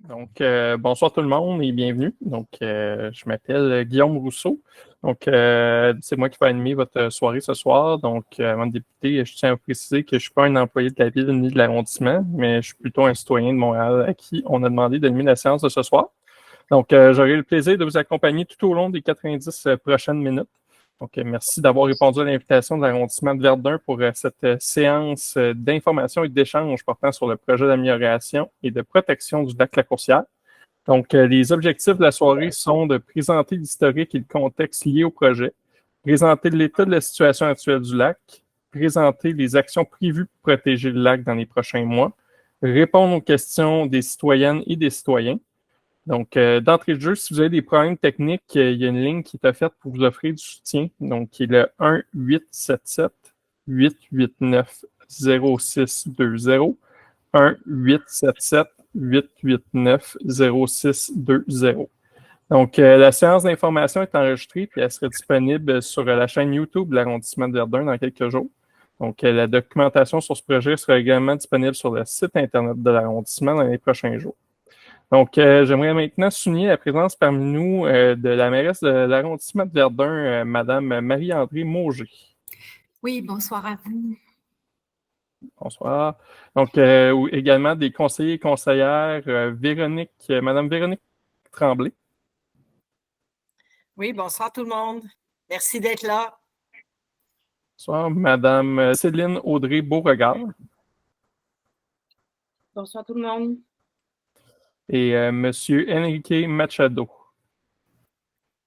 Donc, bonsoir tout le monde et bienvenue. Donc, je m'appelle Guillaume Rousseau. Donc, c'est moi qui vais animer votre soirée ce soir. Donc, avant de débuter, je tiens à préciser que je ne suis pas un employé de la ville ni de l'arrondissement, mais je suis plutôt un citoyen de Montréal à qui on a demandé d'animer la séance de ce soir. Donc, j'aurai le plaisir de vous accompagner tout au long des 90 prochaines minutes. Donc, merci d'avoir répondu à l'invitation de l'arrondissement de Verdun pour cette séance d'information et d'échange portant sur le projet d'amélioration et de protection du lac La Coursière. Donc, les objectifs de la soirée sont de présenter l'historique et le contexte liés au projet, présenter l'état de la situation actuelle du lac, présenter les actions prévues pour protéger le lac dans les prochains mois, répondre aux questions des citoyennes et des citoyens. Donc, d'entrée de jeu, si vous avez des problèmes techniques, il y a une ligne qui est offerte pour vous offrir du soutien, donc qui est le 1-877-889-0620. 1-877-889-0620. Donc, la séance d'information est enregistrée puis elle sera disponible sur la chaîne YouTube de l'arrondissement de Verdun dans quelques jours. Donc, la documentation sur ce projet sera également disponible sur le site Internet de l'arrondissement dans les prochains jours. Donc, j'aimerais maintenant souligner la présence parmi nous de la mairesse de l'arrondissement de Verdun, Madame Marie-André Mauger. Oui, bonsoir à vous. Bonsoir. Donc, également des conseillers et conseillères, Madame Véronique Tremblay. Oui, bonsoir tout le monde. Merci d'être là. Bonsoir, Madame Céline Audrey Beauregard. Bonsoir tout le monde. Et Monsieur Enrique Machado.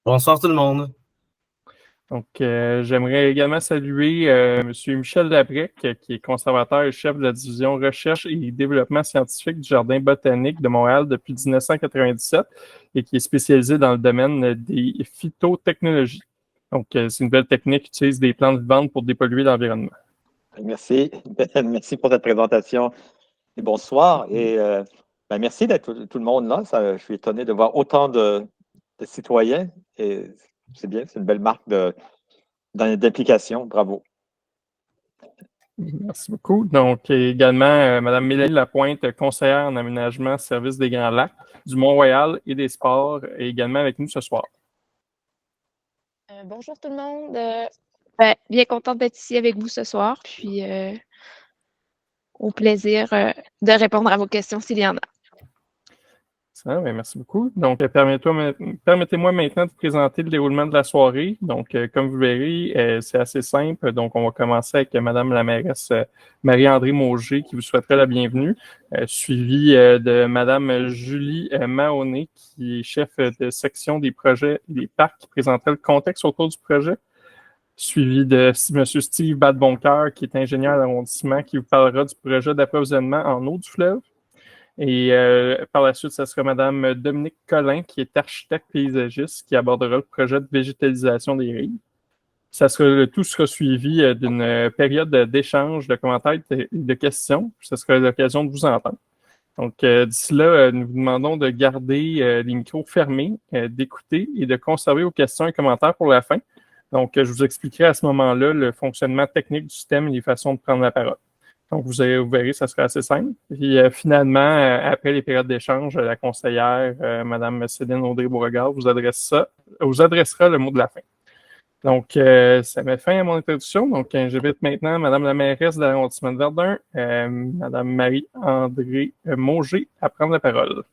Bonsoir tout le monde. Donc, j'aimerais également saluer Monsieur Michel Labrec, qui est conservateur et chef de la division recherche et développement scientifique du Jardin botanique de Montréal depuis 1997 et qui est spécialisé dans le domaine des phytotechnologies. Donc, c'est une nouvelle technique qui utilise des plantes vivantes pour dépolluer l'environnement. Merci. Merci pour cette présentation. Et bonsoir. Et merci d'être tout le monde là. Je suis étonné de voir autant de citoyens. Et c'est bien, c'est une belle marque d'implication. Bravo. Merci beaucoup. Donc, également, Mme Mélanie Lapointe, conseillère en aménagement, service des Grands Lacs, du Mont-Royal et des Sports, est également avec nous ce soir. Bonjour tout le monde. Bien contente d'être ici avec vous ce soir. Puis, au plaisir de répondre à vos questions s'il y en a. Ça, bien, merci beaucoup. Donc, permettez-moi maintenant de présenter le déroulement de la soirée. Donc, comme vous verrez, c'est assez simple. Donc, on va commencer avec Madame la mairesse Marie-André Mauger qui vous souhaiterait la bienvenue, suivie de Madame Julie Mahoney qui est chef de section des projets et des parcs qui présenterait le contexte autour du projet, suivi de Monsieur Steve Badboncoeur qui est ingénieur à l'arrondissement qui vous parlera du projet d'approvisionnement en eau du fleuve. Et par la suite, ce sera Mme Dominique Collin, qui est architecte paysagiste, qui abordera le projet de végétalisation des rives. Tout sera suivi d'une période d'échange, de commentaires et de questions. Ce sera l'occasion de vous entendre. Donc, d'ici là, nous vous demandons de garder les micros fermés, d'écouter et de conserver vos questions et commentaires pour la fin. Donc, je vous expliquerai à ce moment-là le fonctionnement technique du système et les façons de prendre la parole. Donc, vous verrez, ça sera assez simple. Puis, finalement, après les périodes d'échange, la conseillère, Mme Céline Audrey Beauregard, vous adressera le mot de la fin. Donc, ça met fin à mon introduction. Donc, j'invite maintenant Mme la mairesse de l'arrondissement de Verdun, Mme Marie-André Mauger, à prendre la parole.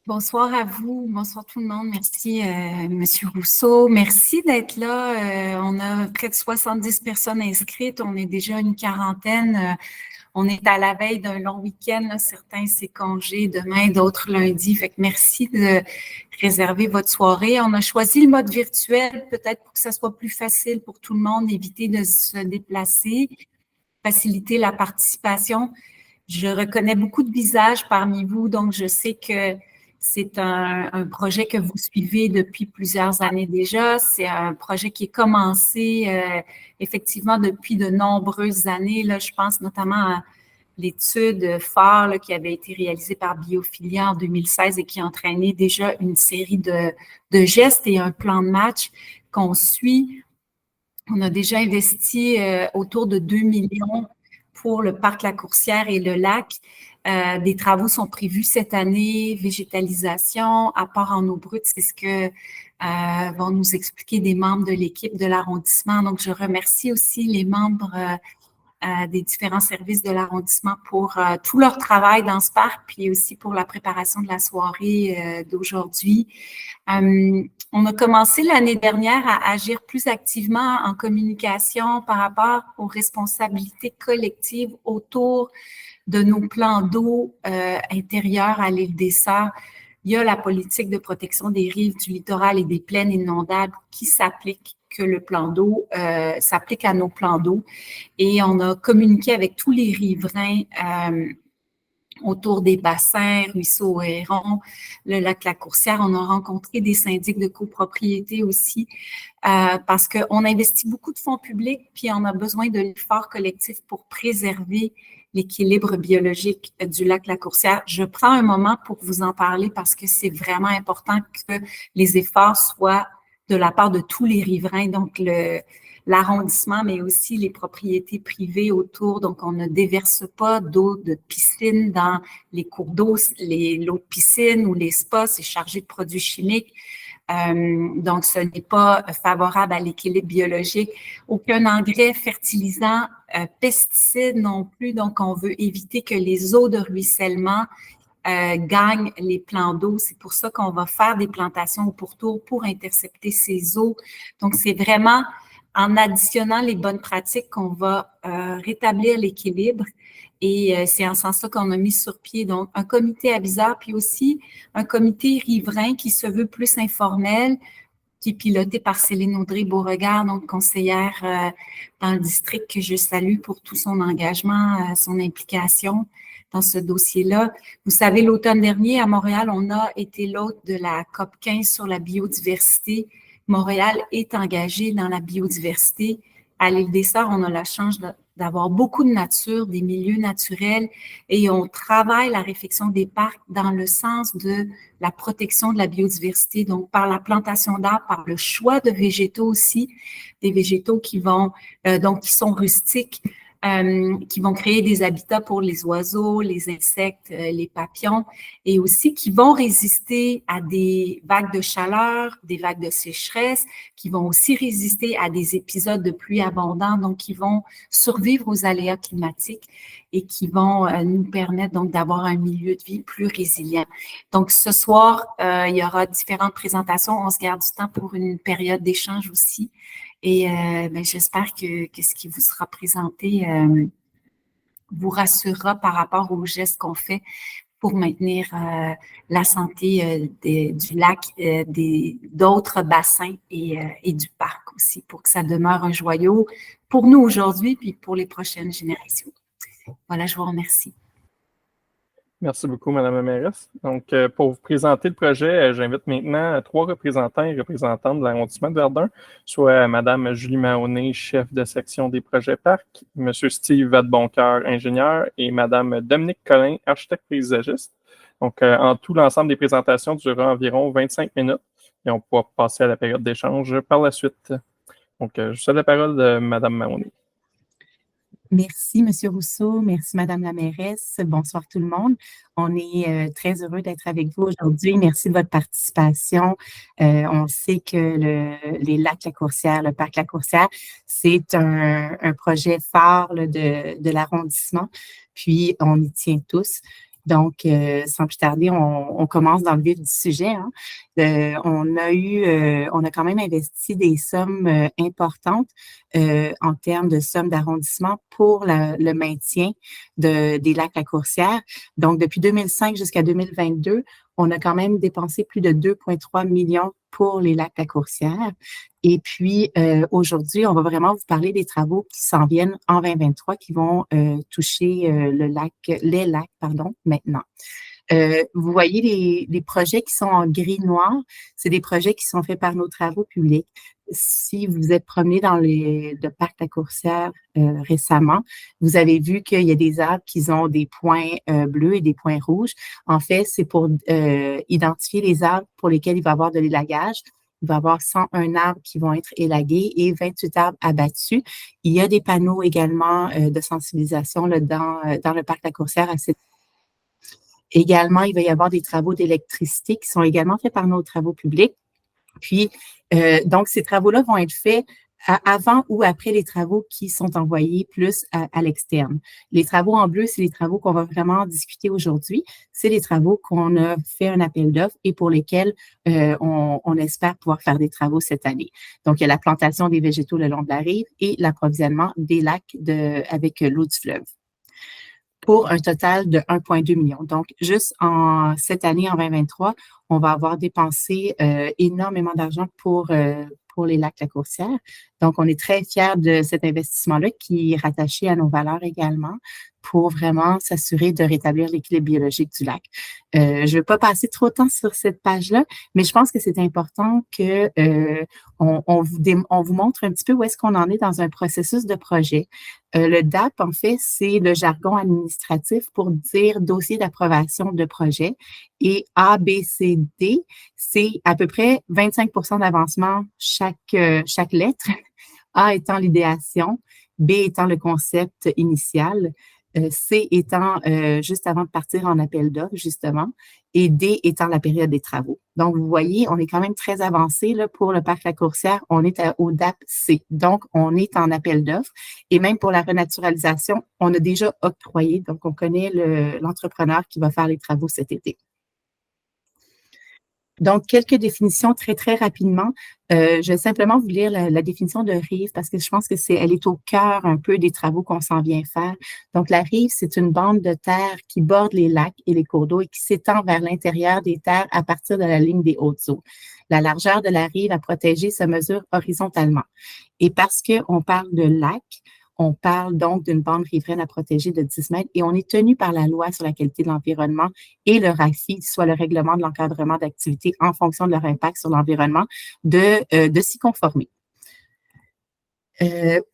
Bonsoir à vous, bonsoir tout le monde. Merci, M. Rousseau. Merci d'être là. On a près de 70 personnes inscrites. On est déjà une quarantaine. On est à la veille d'un long week-end. Là. Certains, c'est congé demain, d'autres lundi. Fait que merci de réserver votre soirée. On a choisi le mode virtuel, peut-être pour que ça soit plus facile pour tout le monde, éviter de se déplacer, faciliter la participation. Je reconnais beaucoup de visages parmi vous, donc je sais que c'est un projet que vous suivez depuis plusieurs années déjà. C'est un projet qui est commencé effectivement depuis de nombreuses années. Là, je pense notamment à l'étude phare là, qui avait été réalisée par Biophilia en 2016 et qui a entraîné déjà une série de gestes et un plan de match qu'on suit. On a déjà investi autour de 2 millions pour le parc La Coursière et le lac. Des travaux sont prévus cette année, végétalisation, apport en eau brute, c'est ce que vont nous expliquer des membres de l'équipe de l'arrondissement. Donc, je remercie aussi les membres des différents services de l'arrondissement pour tout leur travail dans ce parc, puis aussi pour la préparation de la soirée d'aujourd'hui. On a commencé l'année dernière à agir plus activement en communication par rapport aux responsabilités collectives autour de nos plans d'eau intérieurs à l'île des Sœurs. Il y a la politique de protection des rives, du littoral et des plaines inondables qui s'applique, que le plan d'eau s'applique à nos plans d'eau. Et on a communiqué avec tous les riverains autour des bassins, ruisseaux Héron, le lac La Coursière. On a rencontré des syndics de copropriété aussi parce qu'on investit beaucoup de fonds publics, puis on a besoin de l'effort collectif pour préserver l'équilibre biologique du lac La Coursière. Je prends un moment pour vous en parler parce que c'est vraiment important que les efforts soient de la part de tous les riverains, donc l'arrondissement, mais aussi les propriétés privées autour. Donc, on ne déverse pas d'eau de piscine dans les cours d'eau, l'eau de piscine ou les spas, c'est chargé de produits chimiques. Donc, ce n'est pas favorable à l'équilibre biologique. Aucun engrais, fertilisant, pesticides non plus. Donc, on veut éviter que les eaux de ruissellement gagnent les plans d'eau. C'est pour ça qu'on va faire des plantations au pourtour pour intercepter ces eaux. Donc, c'est vraiment en additionnant les bonnes pratiques qu'on va rétablir l'équilibre. Et c'est en ce sens-là qu'on a mis sur pied donc un comité aviseur, puis aussi un comité riverain qui se veut plus informel, qui est piloté par Céline Audrey-Beauregard, donc conseillère dans le district, que je salue pour tout son engagement, son implication dans ce dossier-là. Vous savez, l'automne dernier, à Montréal, on a été l'hôte de la COP 15 sur la biodiversité. Montréal est engagé dans la biodiversité. À l'île des Sœurs, on a la chance d'avoir beaucoup de nature, des milieux naturels, et on travaille la réfection des parcs dans le sens de la protection de la biodiversité, donc par la plantation d'arbres, par le choix de végétaux aussi, des végétaux qui vont, donc qui sont rustiques, qui vont créer des habitats pour les oiseaux, les insectes, les papillons, et aussi qui vont résister à des vagues de chaleur, des vagues de sécheresse, qui vont aussi résister à des épisodes de pluie abondante, donc qui vont survivre aux aléas climatiques et qui vont nous permettre donc d'avoir un milieu de vie plus résilient. Donc ce soir, il y aura différentes présentations. On se garde du temps pour une période d'échange aussi. Et j'espère que ce qui vous sera présenté vous rassurera par rapport aux gestes qu'on fait pour maintenir la santé du lac, d'autres bassins et du parc aussi, pour que ça demeure un joyau pour nous aujourd'hui puis pour les prochaines générations. Voilà, je vous remercie. Merci beaucoup, Mme la mairesse. Donc, pour vous présenter le projet, j'invite maintenant 3 représentants et représentantes de l'arrondissement de Verdun, soit Mme Julie Mahoney, chef de section des projets parcs, M. Steve Vadeboncoeur, ingénieur, et Mme Dominique Collin, architecte paysagiste. Donc, en tout, l'ensemble des présentations durera environ 25 minutes et on pourra passer à la période d'échange par la suite. Donc, je cède la parole de Mme Mahoney. Merci, M. Rousseau. Merci, Mme la mairesse. Bonsoir tout le monde. On est très heureux d'être avec vous aujourd'hui. Merci de votre participation. On sait que les lacs La Coursière, le parc La Coursière, c'est un projet phare là, de l'arrondissement. Puis, on y tient tous. Donc, sans plus tarder, on commence dans le vif du sujet. Hein. On a quand même investi des sommes importantes en termes de sommes d'arrondissement pour le maintien des lacs La Coursière. Donc, depuis 2005 jusqu'à 2022, on a quand même dépensé plus de 2,3 millions pour les lacs La Coursière. Et puis, aujourd'hui, on va vraiment vous parler des travaux qui s'en viennent en 2023, qui vont toucher les lacs, maintenant. Vous voyez les projets qui sont en gris-noir, c'est des projets qui sont faits par nos travaux publics. Si vous êtes promené dans le parc La Coursière récemment, vous avez vu qu'il y a des arbres qui ont des points bleus et des points rouges. En fait, c'est pour identifier les arbres pour lesquels il va y avoir de l'élagage. Il va y avoir 101 arbres qui vont être élagués et 28 arbres abattus. Il y a des panneaux également de sensibilisation là, dans le parc La Coursière. Également, il va y avoir des travaux d'électricité qui sont également faits par nos travaux publics. Puis, donc, ces travaux-là vont être faits avant ou après les travaux qui sont envoyés plus à l'externe. Les travaux en bleu, c'est les travaux qu'on va vraiment discuter aujourd'hui. C'est les travaux qu'on a fait un appel d'offres et pour lesquels on espère pouvoir faire des travaux cette année. Donc, il y a la plantation des végétaux le long de la rive et l'approvisionnement des lacs avec l'eau du fleuve, pour un total de 1,2 million. Donc, juste cette année, en 2023, on va avoir dépensé énormément d'argent pour les lacs La Coursière. Donc, on est très fiers de cet investissement-là qui est rattaché à nos valeurs également pour vraiment s'assurer de rétablir l'équilibre biologique du lac. Je ne vais pas passer trop de temps sur cette page-là, mais je pense que c'est important que on vous montre un petit peu où est-ce qu'on en est dans un processus de projet. Le DAP, en fait, c'est le jargon administratif pour dire dossier d'approbation de projet. Et A, B, C, D, c'est à peu près 25 d'avancement chaque lettre. A étant l'idéation, B étant le concept initial, C étant juste avant de partir en appel d'offres, justement, et D étant la période des travaux. Donc, vous voyez, on est quand même très avancé là, pour le parc La Coursière. On est au DAP C. Donc, on est en appel d'offres. Et même pour la renaturalisation, on a déjà octroyé. Donc, on connaît l'entrepreneur qui va faire les travaux cet été. Donc, quelques définitions très, très rapidement. Je vais simplement vous lire la définition de rive parce que je pense que elle est au cœur un peu des travaux qu'on s'en vient faire. Donc, la rive, c'est une bande de terre qui borde les lacs et les cours d'eau et qui s'étend vers l'intérieur des terres à partir de la ligne des hautes eaux. La largeur de la rive à protéger se mesure horizontalement. Et parce qu'on parle de lac, on parle donc d'une bande riveraine à protéger de 10 mètres et on est tenu par la loi sur la qualité de l'environnement et le RAFI, soit le règlement de l'encadrement d'activités en fonction de leur impact sur l'environnement, de s'y conformer.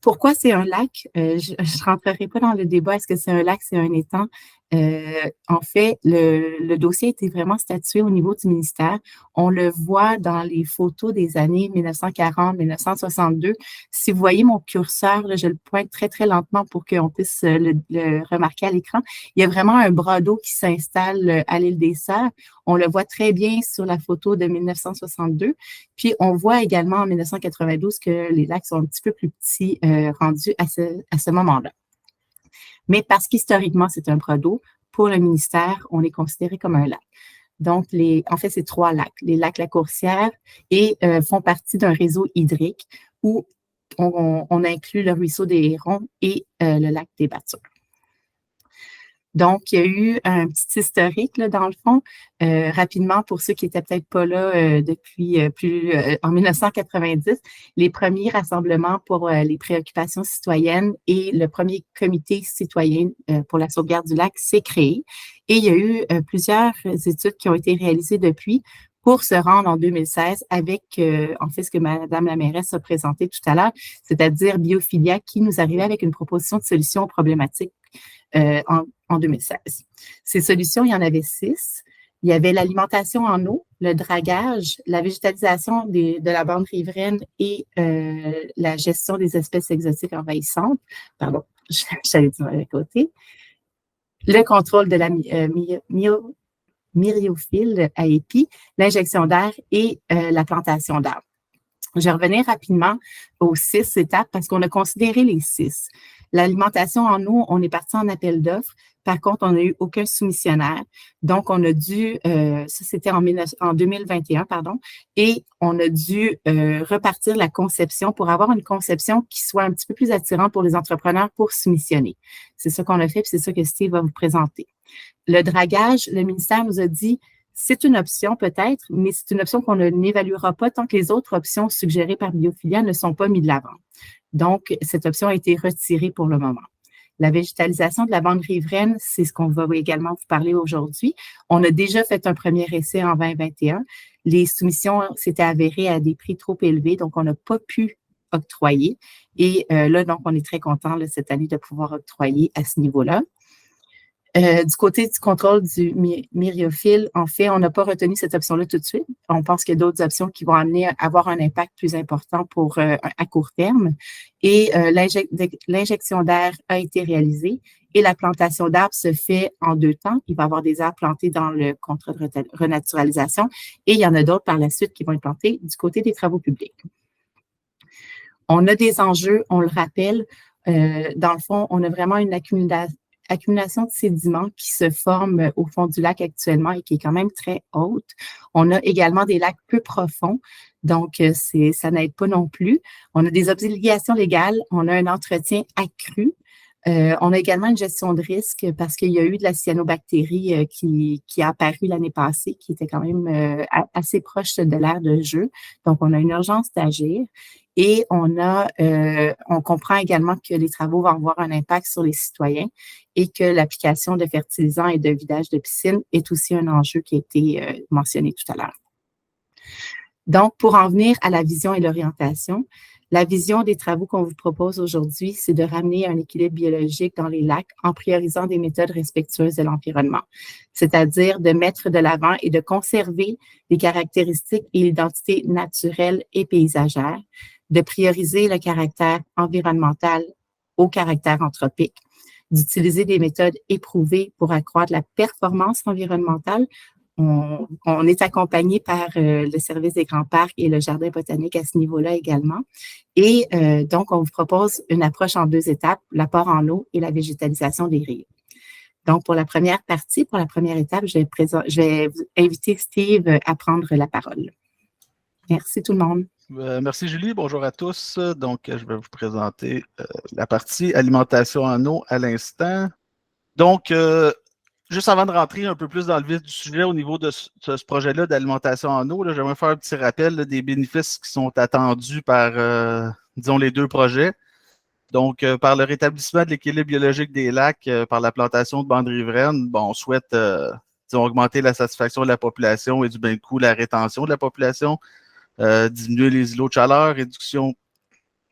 Pourquoi c'est un lac? Je ne rentrerai pas dans le débat, est-ce que c'est un lac, c'est un étang? En fait, le dossier a été vraiment statué au niveau du ministère. On le voit dans les photos des années 1940-1962. Si vous voyez mon curseur, là, je le pointe très, très lentement pour qu'on puisse le remarquer à l'écran. Il y a vraiment un bras d'eau qui s'installe à l'île des Sœurs. On le voit très bien sur la photo de 1962. Puis, on voit également en 1992 que les lacs sont un petit peu plus petits rendus à ce moment-là. Mais parce qu'historiquement, c'est un bras d'eau, pour le ministère, on est considéré comme un lac. Donc, en fait, c'est 3 lacs. Les lacs La Coursière font partie d'un réseau hydrique où on inclut le ruisseau des Hérons et le lac des Battures. Donc, il y a eu un petit historique, là, dans le fond. Rapidement, pour ceux qui n'étaient peut-être pas là depuis en 1990, les premiers rassemblements pour les préoccupations citoyennes et le premier comité citoyen pour la sauvegarde du lac s'est créé. Et il y a eu plusieurs études qui ont été réalisées depuis pour se rendre en 2016 avec, en fait, ce que Madame la mairesse a présenté tout à l'heure, c'est-à-dire Biophilia, qui nous arrivait avec une proposition de solution aux problématiques en 2016. Ces solutions, il y en avait 6. Il y avait l'alimentation en eau, le dragage, la végétalisation de la bande riveraine et la gestion des espèces exotiques envahissantes. Pardon, j'allais dire à côté. Le contrôle de la myriophylle à épis, l'injection d'air et la plantation d'arbres. Je vais revenir rapidement aux 6 étapes parce qu'on a considéré les 6. L'alimentation en eau, on est parti en appel d'offres. Par contre, on n'a eu aucun soumissionnaire. Donc, on a dû, ça c'était en 2021, pardon, et on a dû repartir la conception pour avoir une conception qui soit un petit peu plus attirante pour les entrepreneurs pour soumissionner. C'est ça qu'on a fait, puis c'est ça que Steve va vous présenter. Le dragage, le ministère nous a dit, c'est une option peut-être, mais c'est une option qu'on n'évaluera pas tant que les autres options suggérées par Biophilia ne sont pas mises de l'avant. Donc, cette option a été retirée pour le moment. La végétalisation de la bande riveraine, c'est ce qu'on va également vous parler aujourd'hui. On a déjà fait un premier essai en 2021. Les soumissions s'étaient avérées à des prix trop élevés, donc on n'a pas pu octroyer. Et là, donc, on est très content cette année de pouvoir octroyer à ce niveau-là. Du côté du contrôle du myriophylle, en fait, on n'a pas retenu cette option-là tout de suite. On pense qu'il y a d'autres options qui vont amener à avoir un impact plus important à court terme. Et l'injection d'air a été réalisée et la plantation d'arbres se fait en 2 temps. Il va y avoir des arbres plantés dans le contrat de renaturalisation et il y en a d'autres par la suite qui vont être plantés du côté des travaux publics. On a des enjeux, on le rappelle. Dans le fond, on a vraiment une accumulation de sédiments qui se forment au fond du lac actuellement et qui est quand même très haute. On a également des lacs peu profonds, donc ça n'aide pas non plus. On a des obligations légales, on a un entretien accru. On a également une gestion de risque parce qu'il y a eu de la cyanobactérie qui a apparu l'année passée, qui était quand même assez proche de l'aire de jeu. Donc, on a une urgence d'agir. Et on comprend également que les travaux vont avoir un impact sur les citoyens et que l'application de fertilisants et de vidage de piscine est aussi un enjeu qui a été mentionné tout à l'heure. Donc, pour en venir à la vision et l'orientation, la vision des travaux qu'on vous propose aujourd'hui, c'est de ramener un équilibre biologique dans les lacs en priorisant des méthodes respectueuses de l'environnement, c'est-à-dire de mettre de l'avant et de conserver les caractéristiques et l'identité naturelle et paysagère, de prioriser le caractère environnemental au caractère anthropique, d'utiliser des méthodes éprouvées pour accroître la performance environnementale. On est accompagné par le service des grands parcs et le jardin botanique à ce niveau-là également. Et donc, on vous propose une approche en 2 étapes, l'apport en eau et la végétalisation des rives. Donc, pour la première partie, pour la première étape, je vais inviter Steve à prendre la parole. Merci tout le monde. Merci Julie, bonjour à tous. Donc, je vais vous présenter la partie alimentation en eau à l'instant. Donc, juste avant de rentrer un peu plus dans le vif du sujet au niveau de ce projet-là d'alimentation en eau, j'aimerais faire un petit rappel des bénéfices qui sont attendus par, disons, les 2 projets. Donc, par le rétablissement de l'équilibre biologique des lacs, par la plantation de bandes riveraines, on souhaite disons, augmenter la satisfaction de la population et du même coup la rétention de la population, diminuer les îlots de chaleur, réduction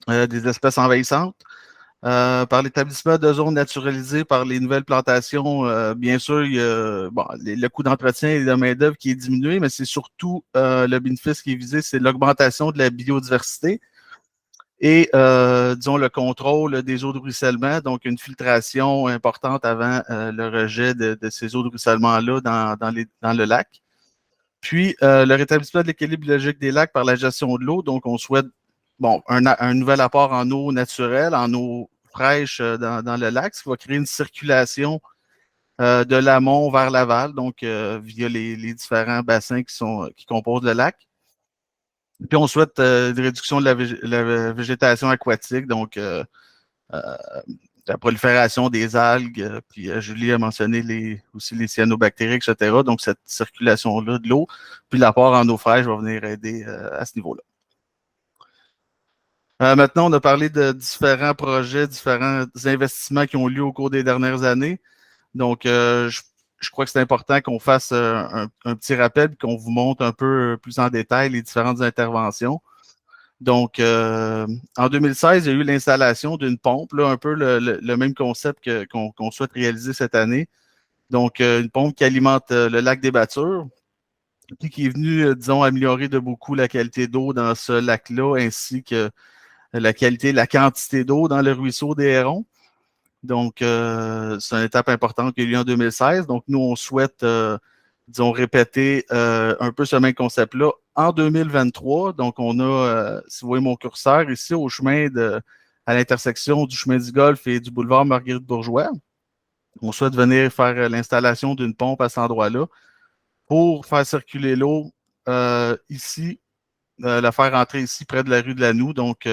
des espèces envahissantes. Par l'établissement de zones naturalisées par les nouvelles plantations, bien sûr, il y a le coût d'entretien et de main-d'œuvre qui est diminué, mais c'est surtout le bénéfice qui est visé, c'est l'augmentation de la biodiversité et, disons, le contrôle des eaux de ruissellement, donc une filtration importante avant le rejet de ces eaux de ruissellement-là dans le lac. Puis, le rétablissement de l'équilibre biologique des lacs par la gestion de l'eau, donc on souhaite un nouvel apport en eau naturelle, en eau fraîche dans le lac, ce qui va créer une circulation de l'amont vers l'aval, donc via les différents bassins qui composent le lac. Puis on souhaite une réduction de la végétation aquatique, donc la prolifération des algues, puis Julie a mentionné aussi les cyanobactéries, etc. Donc cette circulation-là de l'eau, puis l'apport en eau fraîche va venir aider à ce niveau-là. Maintenant, on a parlé de différents projets, différents investissements qui ont eu lieu au cours des dernières années. Donc, je crois que c'est important qu'on fasse un petit rappel et qu'on vous montre un peu plus en détail les différentes interventions. Donc, en 2016, il y a eu l'installation d'une pompe, là, un peu le même concept qu'on souhaite réaliser cette année. Donc, une pompe qui alimente le lac des Battures, puis qui est venue, disons, améliorer de beaucoup la qualité d'eau dans ce lac-là, ainsi que la qualité, la quantité d'eau dans le ruisseau des Hérons. Donc, c'est une étape importante qui a eu lieu en 2016. Donc, nous, on souhaite, disons, répéter un peu ce même concept-là en 2023. Donc, on a, si vous voyez mon curseur ici, à l'intersection du chemin du Golfe et du boulevard Marguerite-Bourgeois. On souhaite venir faire l'installation d'une pompe à cet endroit-là pour faire circuler l'eau ici, la faire entrer ici près de la rue de Lanoux, donc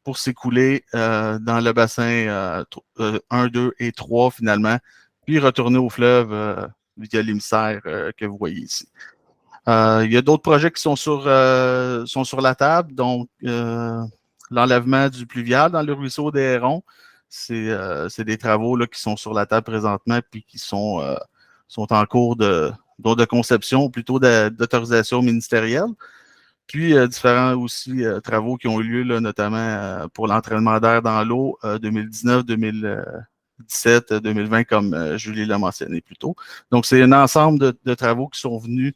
pour s'écouler dans le bassin 1, 2 et 3 finalement, puis retourner au fleuve via l'émissaire que vous voyez ici. Il y a d'autres projets qui sont sur la table, donc l'enlèvement du pluvial dans le ruisseau des Hérons, c'est des travaux là, qui sont sur la table présentement puis qui sont en cours de conception, ou plutôt d'autorisation ministérielle. Puis, différents aussi travaux qui ont eu lieu, là, notamment pour l'entraînement d'air dans l'eau 2019-2020 2017-2020, comme Julie l'a mentionné plus tôt. Donc, c'est un ensemble de travaux qui sont venus,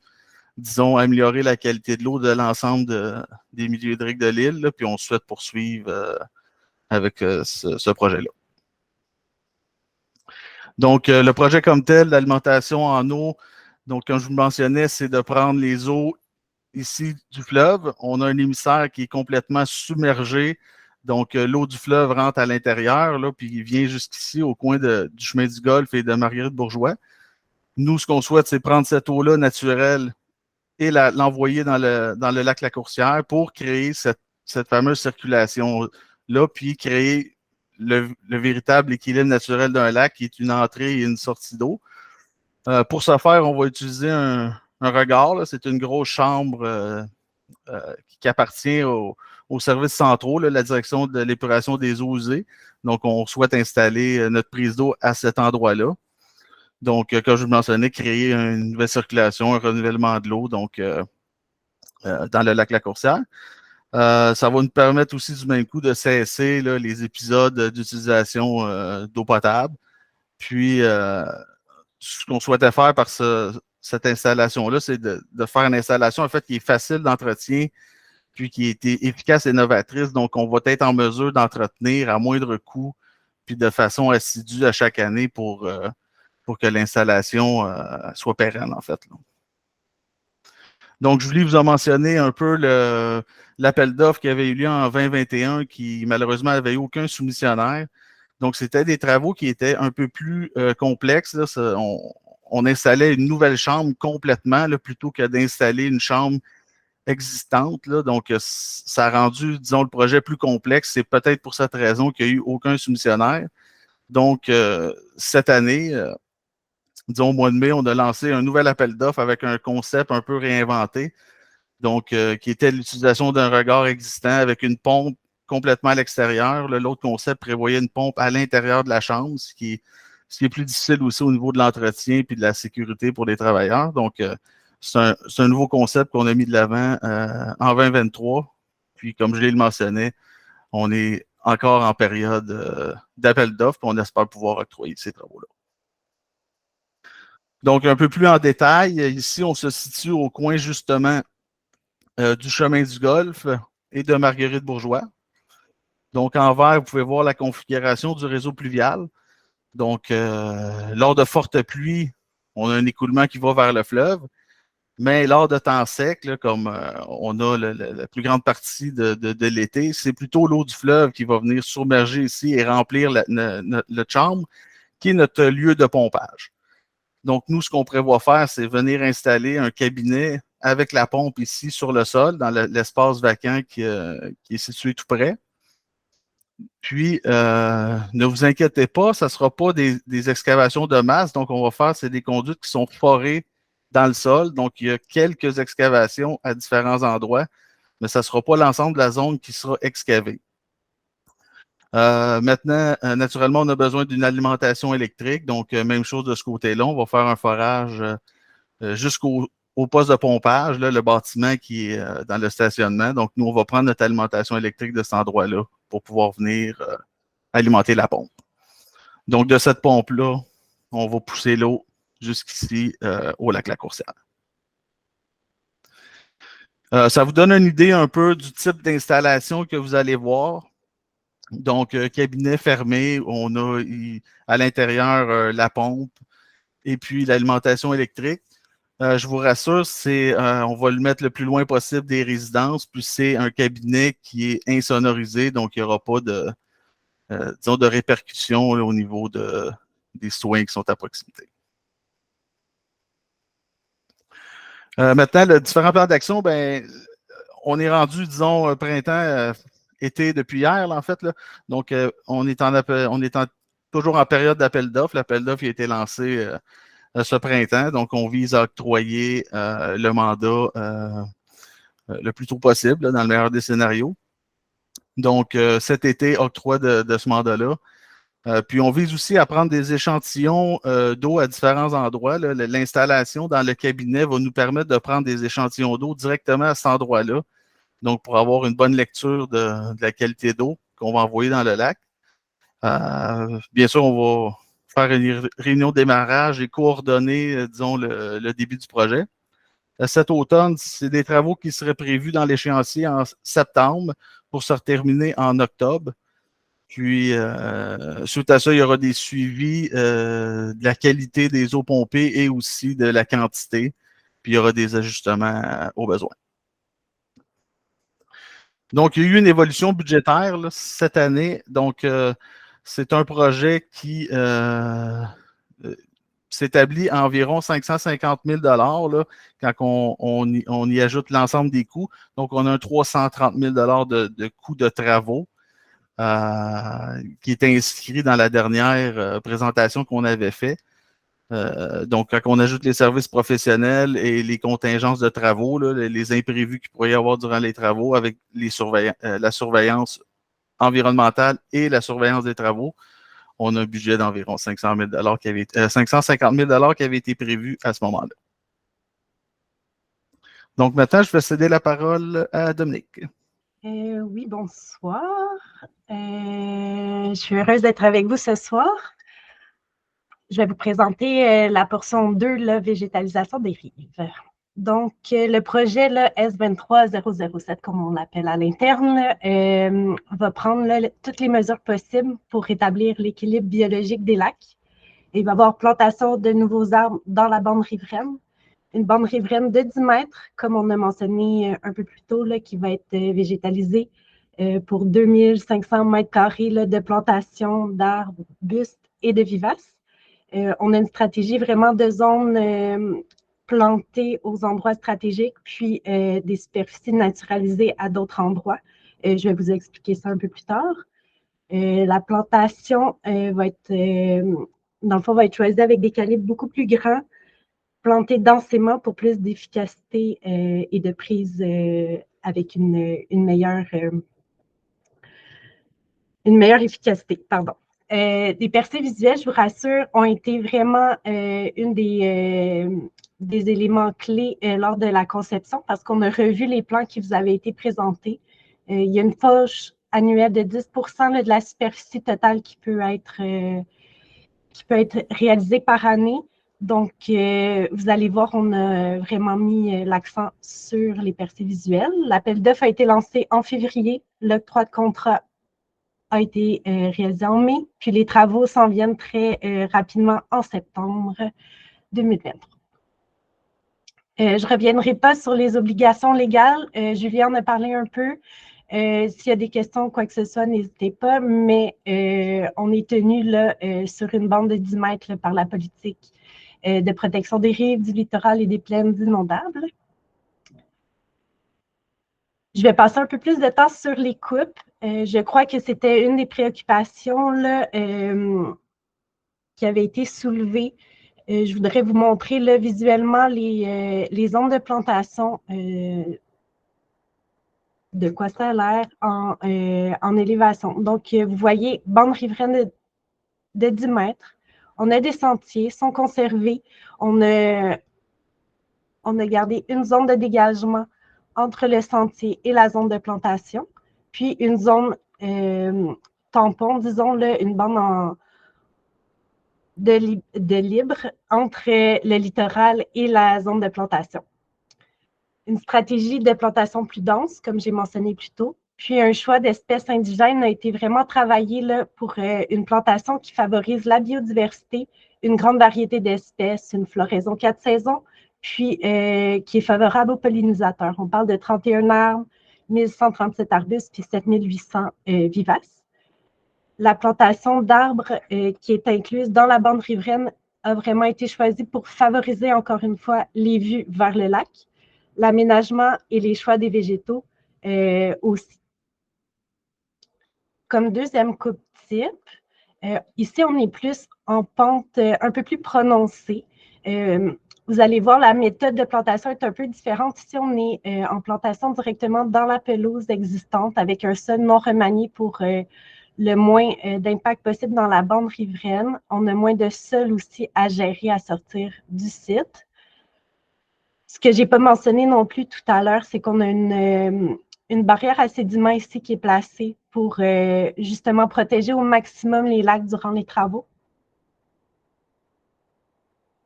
disons, améliorer la qualité de l'eau de l'ensemble des milieux hydriques de l'île, là, puis on souhaite poursuivre avec ce projet-là. Donc, le projet comme tel, l'alimentation en eau, donc, comme je vous le mentionnais, c'est de prendre les eaux ici du fleuve. On a un émissaire qui est complètement submergé. Donc, l'eau du fleuve rentre à l'intérieur, là, puis il vient jusqu'ici au coin du chemin du Golfe et de Marguerite-Bourgeois. Nous, ce qu'on souhaite, c'est prendre cette eau-là naturelle et l'envoyer dans le lac La Coursière pour créer cette fameuse circulation-là, puis créer le véritable équilibre naturel d'un lac qui est une entrée et une sortie d'eau. Pour ce faire, on va utiliser un regard. C'est une grosse chambre qui appartient aux services centraux, là, la direction de l'épuration des eaux usées. Donc, on souhaite installer notre prise d'eau à cet endroit-là. Donc, comme je vous mentionnais, créer une nouvelle circulation, un renouvellement de l'eau donc dans le lac La Coursière. Ça va nous permettre aussi du même coup de cesser là, les épisodes d'utilisation d'eau potable. Puis, ce qu'on souhaitait faire par cette installation-là, c'est de faire une installation en fait qui est facile d'entretien, puis qui est efficace et novatrice. Donc, on va être en mesure d'entretenir à moindre coût, puis de façon assidue à chaque année pour que l'installation soit pérenne, en fait. Là. Donc, Julie vous a mentionné un peu l'appel d'offres qui avait eu lieu en 2021, qui malheureusement n'avait eu aucun soumissionnaire. Donc, c'était des travaux qui étaient un peu plus complexes. Là. On installait une nouvelle chambre complètement, là, plutôt que d'installer une chambre existante. Là. Donc, ça a rendu, disons, le projet plus complexe. C'est peut-être pour cette raison qu'il n'y a eu aucun soumissionnaire. Donc, cette année, disons au mois de mai, on a lancé un nouvel appel d'offres avec un concept un peu réinventé. Donc, qui était l'utilisation d'un regard existant avec une pompe complètement à l'extérieur. L'autre concept prévoyait une pompe à l'intérieur de la chambre, ce qui est plus difficile aussi au niveau de l'entretien et de la sécurité pour les travailleurs. Donc, c'est un nouveau concept qu'on a mis de l'avant en 2023. Puis, comme je l'ai mentionné, on est encore en période d'appel d'offres et on espère pouvoir octroyer ces travaux-là. Donc, un peu plus en détail, ici, on se situe au coin justement du chemin du Golfe et de Marguerite-Bourgeois. Donc, en vert, vous pouvez voir la configuration du réseau pluvial. Donc, lors de fortes pluies, on a un écoulement qui va vers le fleuve. Mais lors de temps sec, là, comme on a la plus grande partie de l'été, c'est plutôt l'eau du fleuve qui va venir submerger ici et remplir le chambre, qui est notre lieu de pompage. Donc, nous, ce qu'on prévoit faire, c'est venir installer un cabinet avec la pompe ici sur le sol, dans l'espace vacant qui est situé tout près. Puis, ne vous inquiétez pas, ça ne sera pas des excavations de masse. Donc, on va faire, c'est des conduites qui sont forées dans le sol. Donc, il y a quelques excavations à différents endroits, mais ça ne sera pas l'ensemble de la zone qui sera excavée. Maintenant, naturellement, on a besoin d'une alimentation électrique. Donc, même chose de ce côté-là. On va faire un forage jusqu'au poste de pompage, là, le bâtiment qui est dans le stationnement. Donc, nous, on va prendre notre alimentation électrique de cet endroit-là pour pouvoir venir alimenter la pompe. Donc, de cette pompe-là, on va pousser l'eau jusqu'ici au lac La Coursière. Ça vous donne une idée un peu du type d'installation que vous allez voir. Donc, cabinet fermé, on a à l'intérieur la pompe et puis l'alimentation électrique. Je vous rassure, on va le mettre le plus loin possible des résidences, puis c'est un cabinet qui est insonorisé, donc il n'y aura pas disons, de répercussions là, au niveau des soins qui sont à proximité. Maintenant, le différent plan d'action, ben, on est rendu, disons, printemps, été depuis hier, là, en fait. Là. Donc, on est toujours en période d'appel d'offres. L'appel d'offres a été lancé ce printemps. Donc, on vise à octroyer le mandat le plus tôt possible, là, dans le meilleur des scénarios. Donc, cet été, octroi de ce mandat-là. Puis, on vise aussi à prendre des échantillons d'eau à différents endroits. Là. L'installation dans le cabinet va nous permettre de prendre des échantillons d'eau directement à cet endroit-là. Donc, pour avoir une bonne lecture de la qualité d'eau qu'on va envoyer dans le lac. Bien sûr, on va faire une réunion de démarrage et coordonner, disons, le début du projet. Cet automne, c'est des travaux qui seraient prévus dans l'échéancier en septembre pour se terminer en octobre. Puis, suite à ça, il y aura des suivis de la qualité des eaux pompées et aussi de la quantité. Puis, il y aura des ajustements aux besoins. Donc, il y a eu une évolution budgétaire là, cette année. Donc, c'est un projet qui s'établit à environ 550 000 là, quand on y ajoute l'ensemble des coûts. Donc, on a un 330 000 de coûts de travaux qui est inscrit dans la dernière présentation qu'on avait faite. Donc, quand on ajoute les services professionnels et les contingences de travaux, là, les imprévus qu'il pourrait y avoir durant les travaux avec la surveillance environnementale et la surveillance des travaux, on a un budget d'environ 550 000 qui avait été prévu à ce moment-là. Donc, maintenant, je vais céder la parole à Dominique. Oui, bonsoir. Je suis heureuse d'être avec vous ce soir. Je vais vous présenter la portion 2, la végétalisation des rives. Donc, le projet là, S23007, comme on l'appelle à l'interne, va prendre là, toutes les mesures possibles pour rétablir l'équilibre biologique des lacs. Il va y avoir plantation de nouveaux arbres dans la bande riveraine. Une bande riveraine de 10 mètres, comme on a mentionné un peu plus tôt, là, qui va être végétalisée pour 2500 mètres carrés là, de plantation d'arbres, bustes et de vivaces. On a une stratégie vraiment de zones plantées aux endroits stratégiques, puis des superficies naturalisées à d'autres endroits. Je vais vous expliquer ça un peu plus tard. La plantation va être, dans le fond, va être choisie avec des calibres beaucoup plus grands, plantés densément pour plus d'efficacité et de prise avec une meilleure efficacité. Pardon. Les percées visuelles, je vous rassure, ont été vraiment une des éléments clés lors de la conception parce qu'on a revu les plans qui vous avaient été présentés. Il y a une fauche annuelle de 10 % de la superficie totale qui peut être réalisée par année. Donc, vous allez voir, on a vraiment mis l'accent sur les percées visuelles. L'appel d'offres a été lancé en février. L'octroi de contrat a été réalisé en mai, puis les travaux s'en viennent très rapidement en septembre 2023. Je ne reviendrai pas sur les obligations légales. Julien en a parlé un peu. S'il y a des questions, quoi que ce soit, n'hésitez pas, mais on est tenu là, sur une bande de 10 mètres là, par la politique de protection des rives, du littoral et des plaines inondables. Je vais passer un peu plus de temps sur les coupes. Je crois que c'était une des préoccupations là, qui avait été soulevée. Je voudrais vous montrer là, visuellement les zones de plantation, de quoi ça a l'air en élévation. Donc, vous voyez, bande riveraine de 10 mètres. On a des sentiers, sont conservés. On a gardé une zone de dégagement entre le sentier et la zone de plantation, puis une zone tampon, disons-le, une bande de libre entre le littoral et la zone de plantation. Une stratégie de plantation plus dense, comme j'ai mentionné plus tôt, puis un choix d'espèces indigènes a été vraiment travaillé là, pour une plantation qui favorise la biodiversité, une grande variété d'espèces, une floraison 4 saisons, puis qui est favorable aux pollinisateurs. On parle de 31 arbres, 1137 arbustes, puis 7800 vivaces. La plantation d'arbres qui est incluse dans la bande riveraine a vraiment été choisie pour favoriser, encore une fois, les vues vers le lac, l'aménagement et les choix des végétaux aussi. Comme deuxième coupe type, ici, on est plus en pente un peu plus prononcée. Vous allez voir, la méthode de plantation est un peu différente. Ici, on est en plantation directement dans la pelouse existante avec un sol non remanié pour le moins d'impact possible dans la bande riveraine. On a moins de sol aussi à gérer à sortir du site. Ce que je n'ai pas mentionné non plus tout à l'heure, c'est qu'on a une barrière à sédiments ici qui est placée pour justement protéger au maximum les lacs durant les travaux.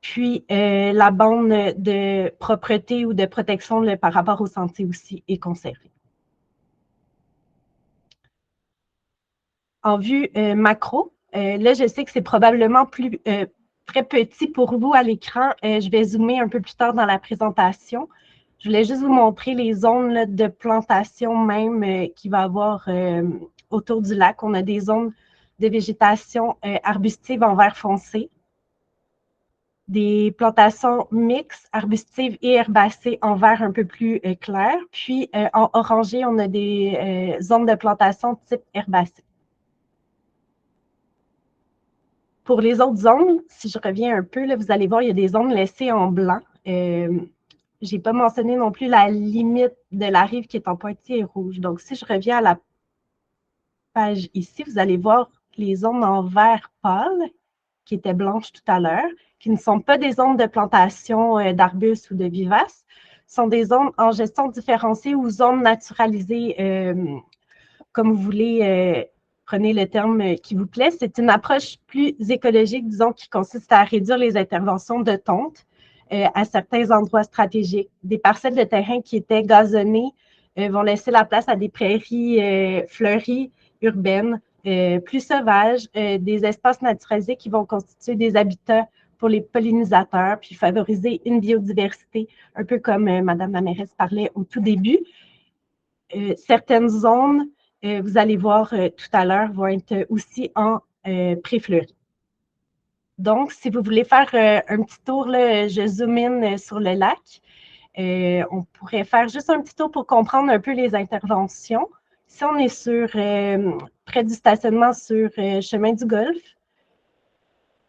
Puis, la bande de propreté ou de protection par rapport aux sentiers aussi est conservée. En vue macro, là, je sais que c'est probablement très petit pour vous à l'écran. Je vais zoomer un peu plus tard dans la présentation. Je voulais juste vous montrer les zones là, de plantation même qu'il va y avoir autour du lac. On a des zones de végétation arbustive en vert foncé, des plantations mixtes, arbustives et herbacées en vert un peu plus clair. Puis en orangé, on a des zones de plantation type herbacée. Pour les autres zones, si je reviens un peu, là, vous allez voir, il y a des zones laissées en blanc. Je n'ai pas mentionné non plus la limite de la rive qui est en pointillé rouge. Donc, si je reviens à la page ici, vous allez voir les zones en vert pâle qui étaient blanches tout à l'heure, qui ne sont pas des zones de plantation d'arbustes ou de vivaces, sont des zones en gestion différenciée ou zones naturalisées, comme vous voulez, prenez le terme qui vous plaît. C'est une approche plus écologique, disons, qui consiste à réduire les interventions de tonte à certains endroits stratégiques. Des parcelles de terrain qui étaient gazonnées vont laisser la place à des prairies fleuries, urbaines, plus sauvages, des espaces naturalisés qui vont constituer des habitats pour les pollinisateurs, puis favoriser une biodiversité, un peu comme Mme la mairesse parlait au tout début. Certaines zones, vous allez voir tout à l'heure, vont être aussi en pré-fleurie. Donc, si vous voulez faire un petit tour, là, je zoome in sur le lac. On pourrait faire juste un petit tour pour comprendre un peu les interventions. Ici, on est près du stationnement sur Chemin du Golfe.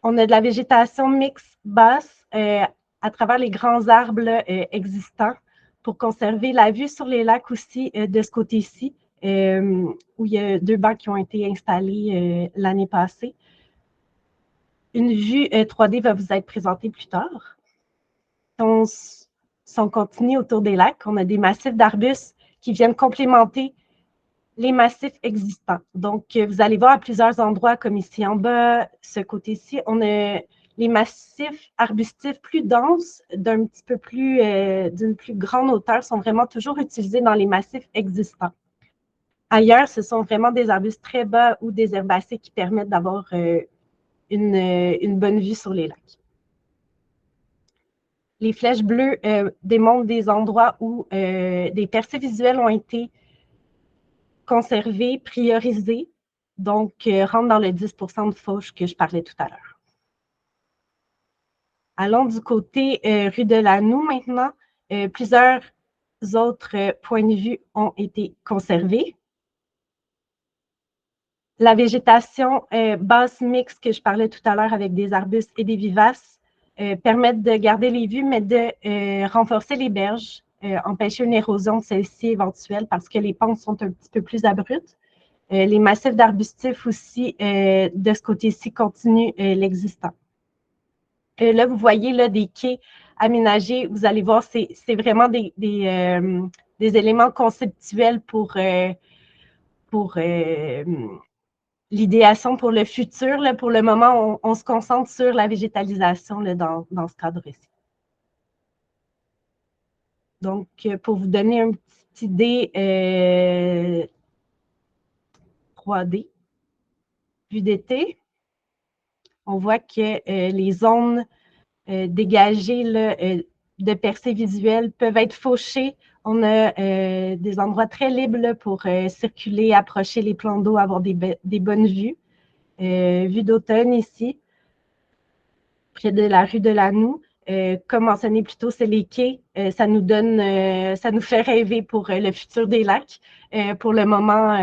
On a de la végétation mixte basse à travers les grands arbres existants pour conserver la vue sur les lacs aussi de ce côté-ci, où il y a 2 bancs qui ont été installés l'année passée. Une vue 3D va vous être présentée plus tard. Si on continue autour des lacs, on a des massifs d'arbustes qui viennent complémenter les massifs existants. Donc, vous allez voir à plusieurs endroits, comme ici en bas, ce côté-ci, on a les massifs arbustifs plus denses, d'une plus grande hauteur, sont vraiment toujours utilisés dans les massifs existants. Ailleurs, ce sont vraiment des arbustes très bas ou des herbacées qui permettent d'avoir une bonne vue sur les lacs. Les flèches bleues démontrent des endroits où des percées visuelles ont été conservées, priorisées, donc rentrent dans le 10 % de fauche que je parlais tout à l'heure. Allons du côté rue de la Noue maintenant. Plusieurs autres points de vue ont été conservés. La végétation basse mixte que je parlais tout à l'heure avec des arbustes et des vivaces permettent de garder les vues, mais de renforcer les berges, empêcher une érosion de celles-ci éventuelle parce que les pentes sont un petit peu plus abruptes. Les massifs d'arbustifs aussi, de ce côté-ci, continuent l'existant. Là, vous voyez là, des quais aménagés. Vous allez voir, c'est vraiment des éléments conceptuels pour l'idéation pour le futur. Là, pour le moment, on se concentre sur la végétalisation là, dans ce cadre-ci. Donc, pour vous donner une petite idée 3D, vue d'été, on voit que les zones dégagées là, de percées visuelles peuvent être fauchées. On a des endroits très libres là, pour circuler, approcher les plans d'eau, avoir des bonnes vues. Vue d'automne ici, près de la rue de la Noue. Comme mentionné plus tôt, c'est les quais. Ça nous fait rêver pour le futur des lacs. Pour le moment,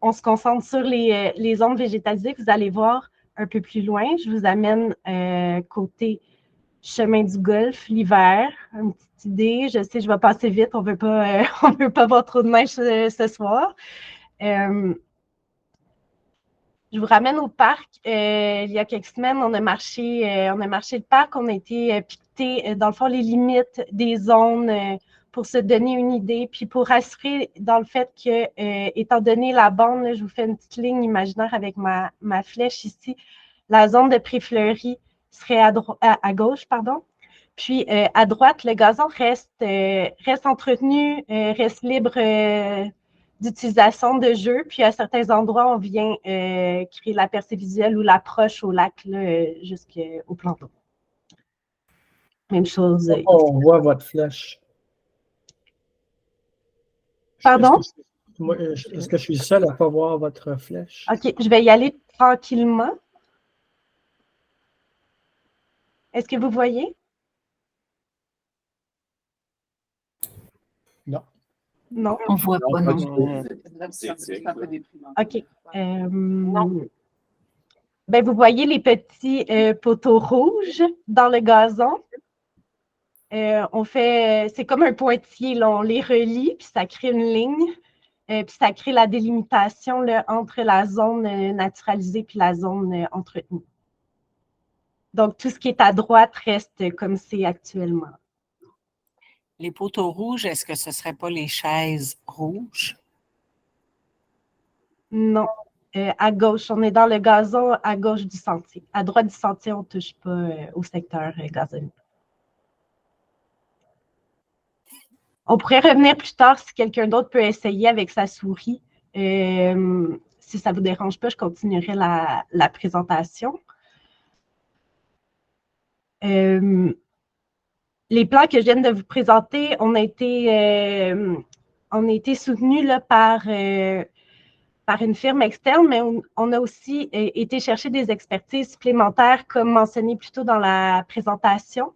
on se concentre sur les zones végétalisées. Vous allez voir un peu plus loin. Je vous amène côté Chemin du Golfe, l'hiver. Une petite idée. Je sais, je vais passer vite. On veut pas voir trop de neige ce soir. Je vous ramène au parc. Il y a quelques semaines, on a marché le parc. On a été piqueté, dans le fond, les limites des zones pour se donner une idée, puis pour assurer dans le fait que, étant donné la bande, là, je vous fais une petite ligne imaginaire avec ma flèche ici, la zone de pré fleurie serait à gauche, pardon. Puis à droite, le gazon reste entretenu, reste libre d'utilisation de jeu. Puis à certains endroits, on vient créer l'apercée visuelle ou l'approche au lac jusqu'au plan d'eau. Même chose. On voit votre flèche. Pardon? Est-ce que je suis seul à ne pas voir votre flèche? OK, je vais y aller tranquillement. Est-ce que vous voyez? Non. Non. On ne voit pas, non. OK. Ben, vous voyez les petits poteaux rouges dans le gazon. C'est comme un pointillé, là, on les relie, puis ça crée une ligne, puis ça crée la délimitation là, entre la zone naturalisée puis la zone entretenue. Donc, tout ce qui est à droite reste comme c'est actuellement. Les poteaux rouges, est-ce que ce ne seraient pas les chaises rouges? Non. À gauche, on est dans le gazon à gauche du sentier. À droite du sentier, on ne touche pas au secteur gazonné. On pourrait revenir plus tard si quelqu'un d'autre peut essayer avec sa souris. Si ça ne vous dérange pas, je continuerai la présentation. Les plans que je viens de vous présenter ont été soutenus là, par une firme externe, mais on a aussi été chercher des expertises supplémentaires, comme mentionné plus tôt dans la présentation.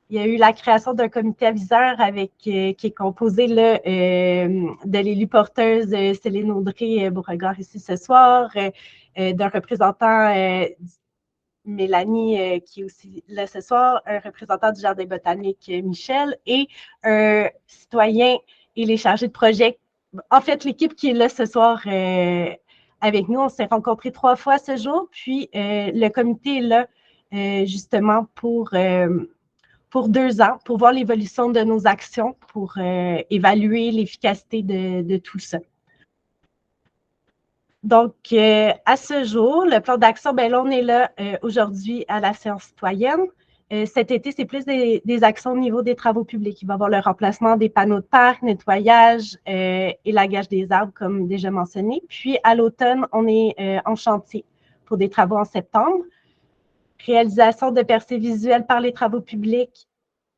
Il y a eu la création d'un comité aviseur qui est composé là, de l'élu porteuse Céline Audrey-Beauregard ici ce soir, d'un représentant Mélanie qui est aussi là ce soir, un représentant du Jardin botanique Michel et un citoyen et les chargés de projet. En fait, l'équipe qui est là ce soir avec nous, on s'est rencontrés 3 fois ce jour, puis le comité est là justement pour 2 ans, pour voir l'évolution de nos actions, pour évaluer l'efficacité de tout ça. Donc, à ce jour, le plan d'action, bien là, on est là aujourd'hui à la séance citoyenne. Cet été, c'est plus des actions au niveau des travaux publics. Il va y avoir le remplacement des panneaux de parc, nettoyage, élagage des arbres, comme déjà mentionné. Puis, à l'automne, on est en chantier pour des travaux en septembre. Réalisation de percées visuelles par les travaux publics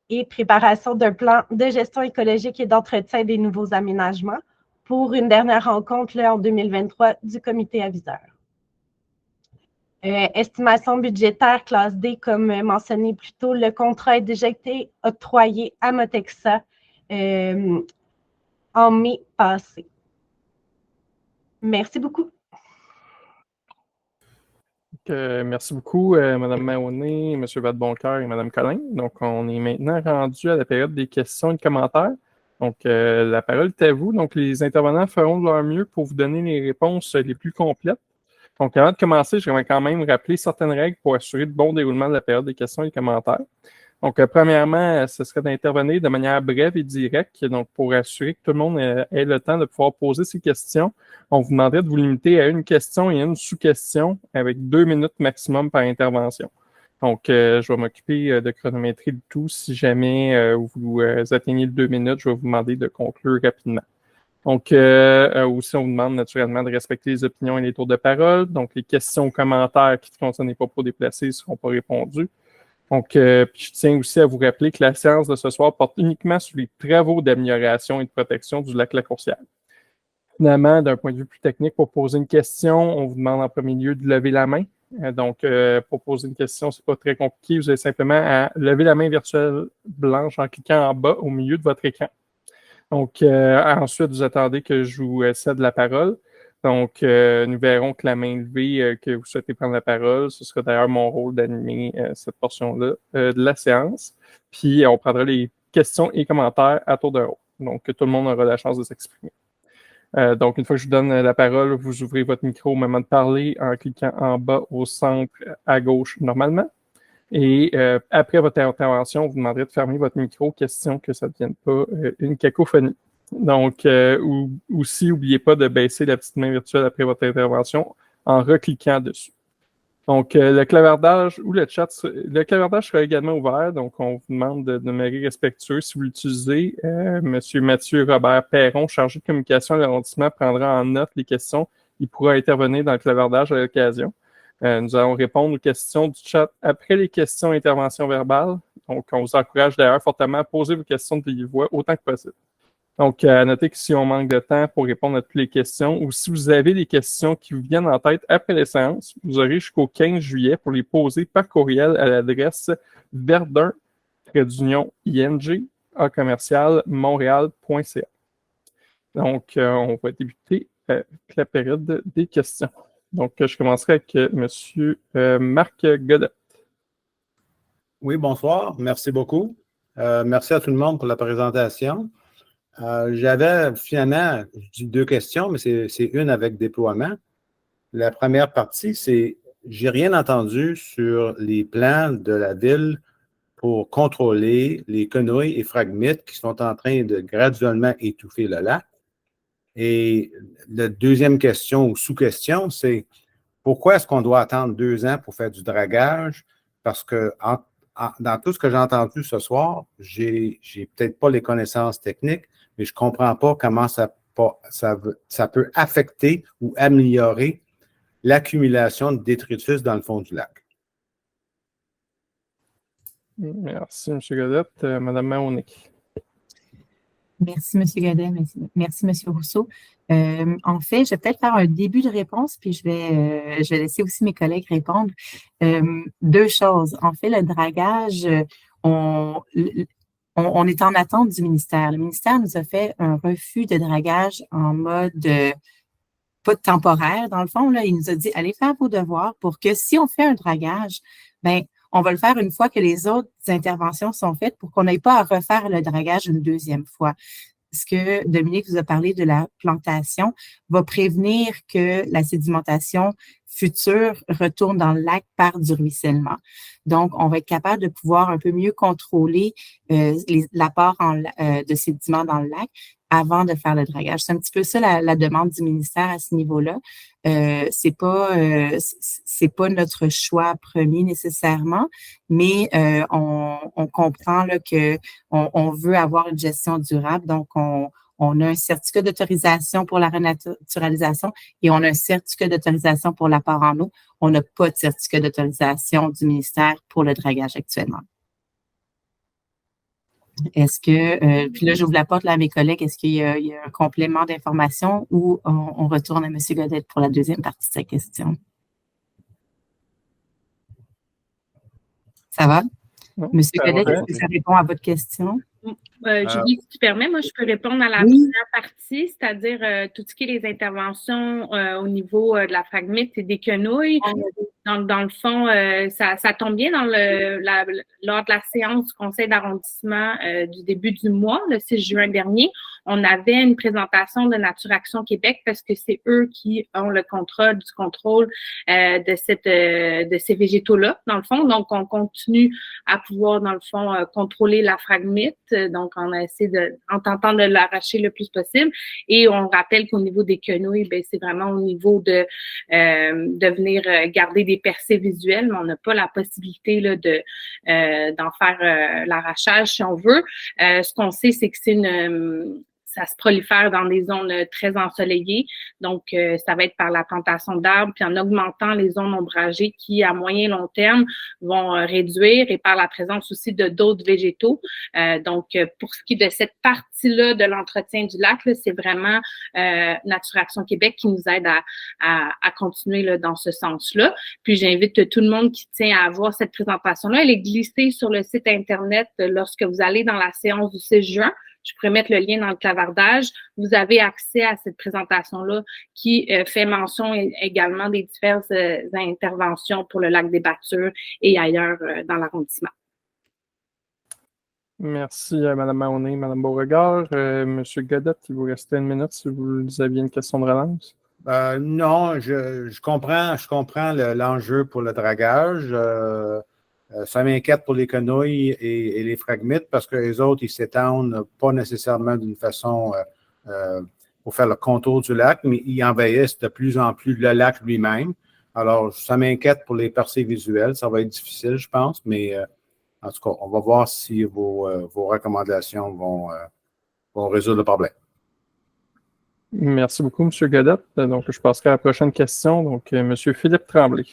et préparation d'un plan de gestion écologique et d'entretien des nouveaux aménagements pour une dernière rencontre là, en 2023 du comité aviseur. Estimation budgétaire classe D, comme mentionné plus tôt, le contrat est déjà été octroyé à Motexa en mai passé. Merci beaucoup. Merci beaucoup, Mme Mahoney, M. Vadeboncoeur et Mme Collin. Donc, on est maintenant rendu à la période des questions et de commentaires. Donc, la parole est à vous. Donc, les intervenants feront de leur mieux pour vous donner les réponses les plus complètes. Donc, avant de commencer, je vais quand même rappeler certaines règles pour assurer le bon déroulement de la période des questions et commentaires. Donc, premièrement, ce serait d'intervenir de manière brève et directe. Donc, pour assurer que tout le monde ait le temps de pouvoir poser ses questions, on vous demanderait de vous limiter à une question et une sous-question avec 2 minutes maximum par intervention. Donc, je vais m'occuper de chronométrer le tout. Si jamais vous atteignez les 2 minutes, je vais vous demander de conclure rapidement. Donc, aussi, on vous demande naturellement de respecter les opinions et les tours de parole. Donc, les questions ou commentaires qui ne concernent les propos déplacés ne seront pas répondus. Donc, puis je tiens aussi à vous rappeler que la séance de ce soir porte uniquement sur les travaux d'amélioration et de protection du lac La Courcière. Finalement, d'un point de vue plus technique, pour poser une question, on vous demande en premier lieu de lever la main. Donc, pour poser une question, c'est pas très compliqué. Vous avez simplement à lever la main virtuelle blanche en cliquant en bas au milieu de votre écran. Donc, ensuite, vous attendez que je vous cède la parole. Donc, nous verrons que la main levée que vous souhaitez prendre la parole, ce sera d'ailleurs mon rôle d'animer cette portion-là de la séance. Puis, on prendra les questions et commentaires à tour de rôle. Donc, tout le monde aura la chance de s'exprimer. Donc, une fois que je vous donne la parole, vous ouvrez votre micro au moment de parler en cliquant en bas au centre à gauche normalement. Et après votre intervention, on vous demanderait de fermer votre micro, question que ça ne devienne pas une cacophonie. Donc, aussi, n'oubliez pas de baisser la petite main virtuelle après votre intervention en recliquant dessus. Donc, le clavardage ou le clavardage sera également ouvert. Donc, on vous demande de demeurer respectueux si vous l'utilisez. Monsieur Mathieu Robert Perron, chargé de communication à l'arrondissement, prendra en note les questions. Il pourra intervenir dans le clavardage à l'occasion. Nous allons répondre aux questions du chat après les questions et interventions verbales. Donc, on vous encourage d'ailleurs fortement à poser vos questions de vive voix autant que possible. Donc, à noter que si on manque de temps pour répondre à toutes les questions ou si vous avez des questions qui vous viennent en tête après les séances, vous aurez jusqu'au 15 juillet pour les poser par courriel à l'adresse verdun-ing@montréal.ca. Donc, on va débuter la période des questions. Donc, je commencerai avec M. Marc Godette. Oui, bonsoir. Merci beaucoup. Merci à tout le monde pour la présentation. J'avais finalement, je dis 2 questions, mais c'est une avec déploiement. La première partie, c'est j'ai rien entendu sur les plans de la ville pour contrôler les quenouilles et phragmites qui sont en train de graduellement étouffer le lac. Et la deuxième question ou sous-question, c'est pourquoi est-ce qu'on doit attendre 2 ans pour faire du dragage? Parce que dans tout ce que j'ai entendu ce soir, j'ai peut-être pas les connaissances techniques, mais je ne comprends pas comment ça peut affecter ou améliorer l'accumulation de détritus dans le fond du lac. Merci, M. Godette. Mme Mahoney. Merci, M. Godet. Merci, M. Rousseau. En fait, je vais peut-être faire un début de réponse, puis je vais laisser aussi mes collègues répondre. 2 choses. En fait, le dragage, on est en attente du ministère. Le ministère nous a fait un refus de dragage en mode pas temporaire, dans le fond. Là, il nous a dit, allez faire vos devoirs pour que si on fait un dragage, ben on va le faire une fois que les autres interventions sont faites pour qu'on n'ait pas à refaire le dragage une 2e fois. Ce que Dominique vous a parlé de la plantation va prévenir que la sédimentation future retourne dans le lac par du ruissellement. Donc, on va être capable de pouvoir un peu mieux contrôler l'apport de sédiments dans le lac avant de faire le dragage. C'est un petit peu ça la demande du ministère à ce niveau-là. C'est pas notre choix premier nécessairement, mais on comprend là, que on veut avoir une gestion durable. Donc, on a un certificat d'autorisation pour la renaturalisation et on a un certificat d'autorisation pour l'apport en eau. On n'a pas de certificat d'autorisation du ministère pour le dragage actuellement. Est-ce que, puis là, j'ouvre la porte là, à mes collègues, est-ce qu'il y a un complément d'information ou on retourne à M. Godet pour la deuxième partie de sa question? Ça va? Oui, M. Godet, est-ce que ça répond à votre question? Julie, si tu permets, moi, je peux répondre à la première partie, c'est-à-dire tout ce qui est les interventions au niveau de la phragmite et des quenouilles. Donc, dans le fond, ça tombe bien lors de la séance du conseil d'arrondissement du début du mois, le 6 juin dernier. On avait une présentation de Nature Action Québec parce que c'est eux qui ont le contrôle de ces végétaux-là, dans le fond. Donc, on continue à pouvoir, dans le fond, contrôler la phragmite. Donc, on a essayé en tentant de l'arracher le plus possible. Et on rappelle qu'au niveau des quenouilles, ben, c'est vraiment au niveau de venir garder des percées visuelles, mais on n'a pas la possibilité là, d'en faire l'arrachage si on veut. Ce qu'on sait, c'est que ça se prolifère dans des zones très ensoleillées. Donc, ça va être par la plantation d'arbres, puis en augmentant les zones ombragées qui, à moyen et long terme, vont réduire et par la présence aussi de d'autres végétaux. Donc, pour ce qui est de cette partie-là de l'entretien du lac, là, c'est vraiment Nature Action Québec qui nous aide à continuer là, dans ce sens-là. Puis, j'invite tout le monde qui tient à voir cette présentation-là. Elle est glissée sur le site Internet lorsque vous allez dans la séance du 6 juin. Je pourrais mettre le lien dans le clavardage. Vous avez accès à cette présentation-là qui fait mention également des diverses interventions pour le lac des Battures et ailleurs dans l'arrondissement. Merci, Mme Mahoney, Mme Beauregard. M. Godet, il vous restait 1 minute si vous aviez une question de relance. Non, je comprends l'enjeu pour le dragage. Ça m'inquiète pour les quenouilles et les phragmites parce que les autres, ils s'étendent pas nécessairement d'une façon pour faire le contour du lac, mais ils envahissent de plus en plus le lac lui-même. Alors, ça m'inquiète pour les percées visuelles. Ça va être difficile, je pense, mais en tout cas, on va voir si vos recommandations vont résoudre le problème. Merci beaucoup, M. Godette. Donc, je passerai à la prochaine question. Donc, M. Philippe Tremblay.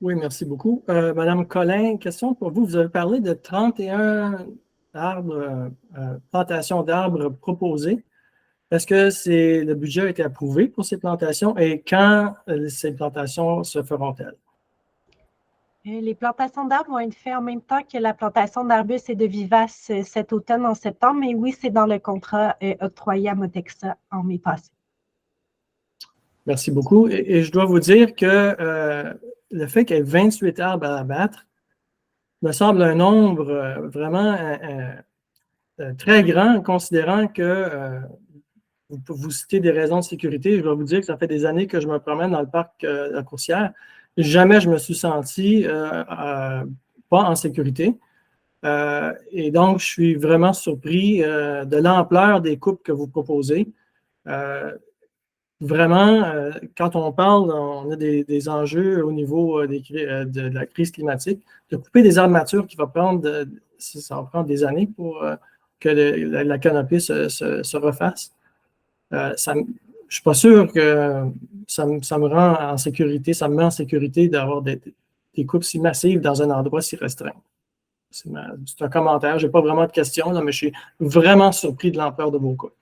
Oui, merci beaucoup. Madame Collin, question pour vous. Vous avez parlé de 31 arbres, plantations d'arbres proposées. Est-ce que le budget a été approuvé pour ces plantations et quand ces plantations se feront-elles? Les plantations d'arbres vont être faites en même temps que la plantation d'arbustes et de vivaces cet automne en septembre, mais oui, c'est dans le contrat octroyé à Motexa en mai passé. Merci beaucoup. Et je dois vous dire que le fait qu'il y ait 28 arbres à abattre me semble un nombre vraiment très grand, considérant que vous citez des raisons de sécurité. Je dois vous dire que ça fait des années que je me promène dans le parc de la Coursière. Jamais je me suis senti pas en sécurité. Et donc, je suis vraiment surpris de l'ampleur des coupes que vous proposez. Vraiment, quand on parle, on a des enjeux au niveau de la crise climatique. De couper des arbres matures qui va prendre, ça va prendre des années pour que la canopée se refasse. Je ne suis pas sûr que ça me rend en sécurité, ça me met en sécurité d'avoir des coupes si massives dans un endroit si restreint. C'est un commentaire, je n'ai pas vraiment de questions, là, mais je suis vraiment surpris de l'ampleur de vos coupes.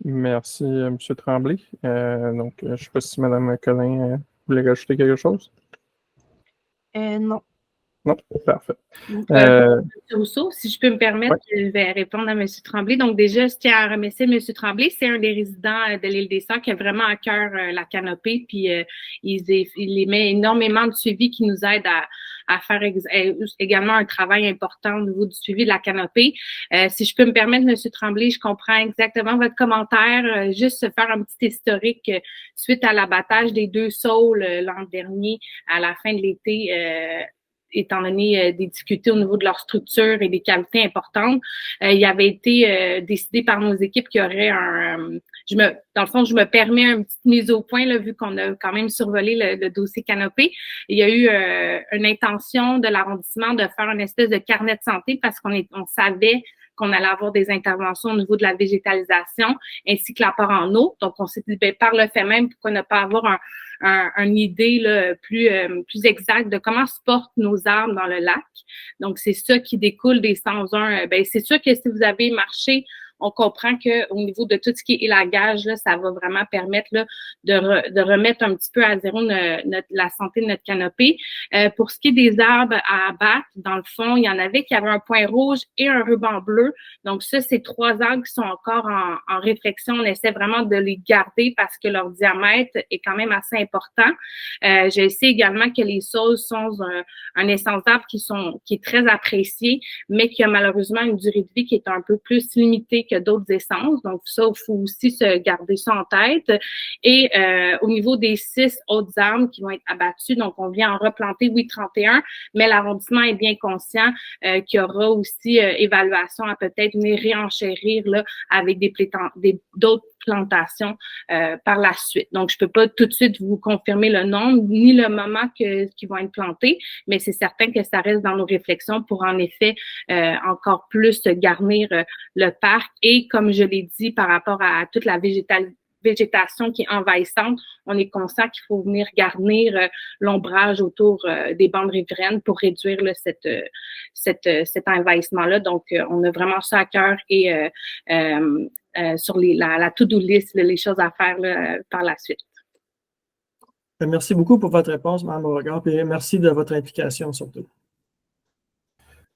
Merci, M. Tremblay. Donc, je ne sais pas si Mme Collin voulait rajouter quelque chose. Non. Non, parfait. M. Rousseau, si je peux me permettre, je vais répondre à M. Tremblay. Donc, déjà, je tiens à remercier M. Tremblay. C'est un des résidents de l'île des Sœurs qui a vraiment à cœur la canopée. Puis, il émet énormément de suivi qui nous aide à faire également un travail important au niveau du suivi de la canopée. Si je peux me permettre, M. Tremblay, je comprends exactement votre commentaire. Juste faire un petit historique suite à l'abattage des 2 saules l'an dernier à la fin de l'été. Étant donné des difficultés au niveau de leur structure et des cavités importantes, il avait été décidé par nos équipes qu'il y aurait dans le fond, je me permets une petite mise au point, là, vu qu'on a quand même survolé le dossier canopée. Il y a eu une intention de l'arrondissement de faire une espèce de carnet de santé parce qu'on savait qu'on allait avoir des interventions au niveau de la végétalisation ainsi que l'apport en eau. Donc, on s'est dit, par le fait même, pourquoi ne pas avoir une idée là, plus exacte de comment se portent nos arbres dans le lac. Donc, c'est ça qui découle des 101. C'est sûr que si vous avez marché, on comprend qu'au niveau de tout ce qui est élagage, là, ça va vraiment permettre là, de remettre un petit peu à zéro la santé de notre canopée. Pour ce qui est des arbres à abattre, dans le fond, il y en avait qui avaient un point rouge et un ruban bleu. Donc ça, c'est 3 arbres qui sont encore en réflexion. On essaie vraiment de les garder parce que leur diamètre est quand même assez important. Je sais également que les saules sont un essence d'arbre qui est très apprécié, mais qui a malheureusement une durée de vie qui est un peu plus limitée que d'autres essences. Donc, ça, il faut aussi se garder ça en tête. Et au niveau des 6 autres arbres qui vont être abattus, donc on vient en replanter, oui, 31, mais l'arrondissement est bien conscient qu'il y aura aussi évaluation à peut-être venir réenchérir là, avec d'autres plantations par la suite. Donc, je peux pas tout de suite vous confirmer le nombre ni le moment qui vont être plantés, mais c'est certain que ça reste dans nos réflexions pour en effet encore plus garnir le parc. Et comme je l'ai dit, par rapport à toute la végétation qui est envahissante, on est conscient qu'il faut venir garnir l'ombrage autour des bandes riveraines pour réduire là, cet envahissement-là. Donc, on a vraiment ça à cœur et sur la to-do list, les choses à faire là, par la suite. Merci beaucoup pour votre réponse, Mme Beauregard, et merci de votre implication surtout.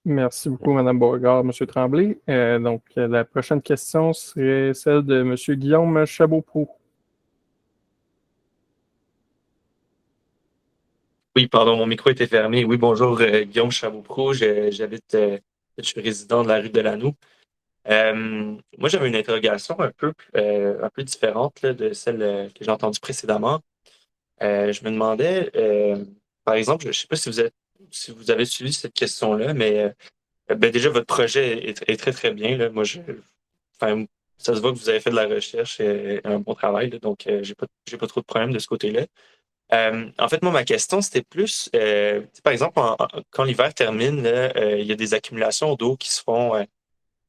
Merci beaucoup, Mme Beauregard, M. Tremblay. Donc, la prochaine question serait celle de M. Guillaume Chabot-Proulx. Oui, pardon, mon micro était fermé. Oui, bonjour, Guillaume Chabot-Proulx. J'habite, je suis résident de la rue de Lanoux. Moi, j'avais une interrogation un peu différente là, de celle que j'ai entendue précédemment. Je me demandais, par exemple, je ne sais pas si vous avez suivi cette question-là, mais déjà, votre projet est très, très bien. Là. Moi, enfin, ça se voit que vous avez fait de la recherche et un bon travail, là, donc j'ai pas trop de problèmes de ce côté-là. En fait, moi, ma question, c'était plus, par exemple, quand l'hiver termine, là, il y a des accumulations d'eau qui se font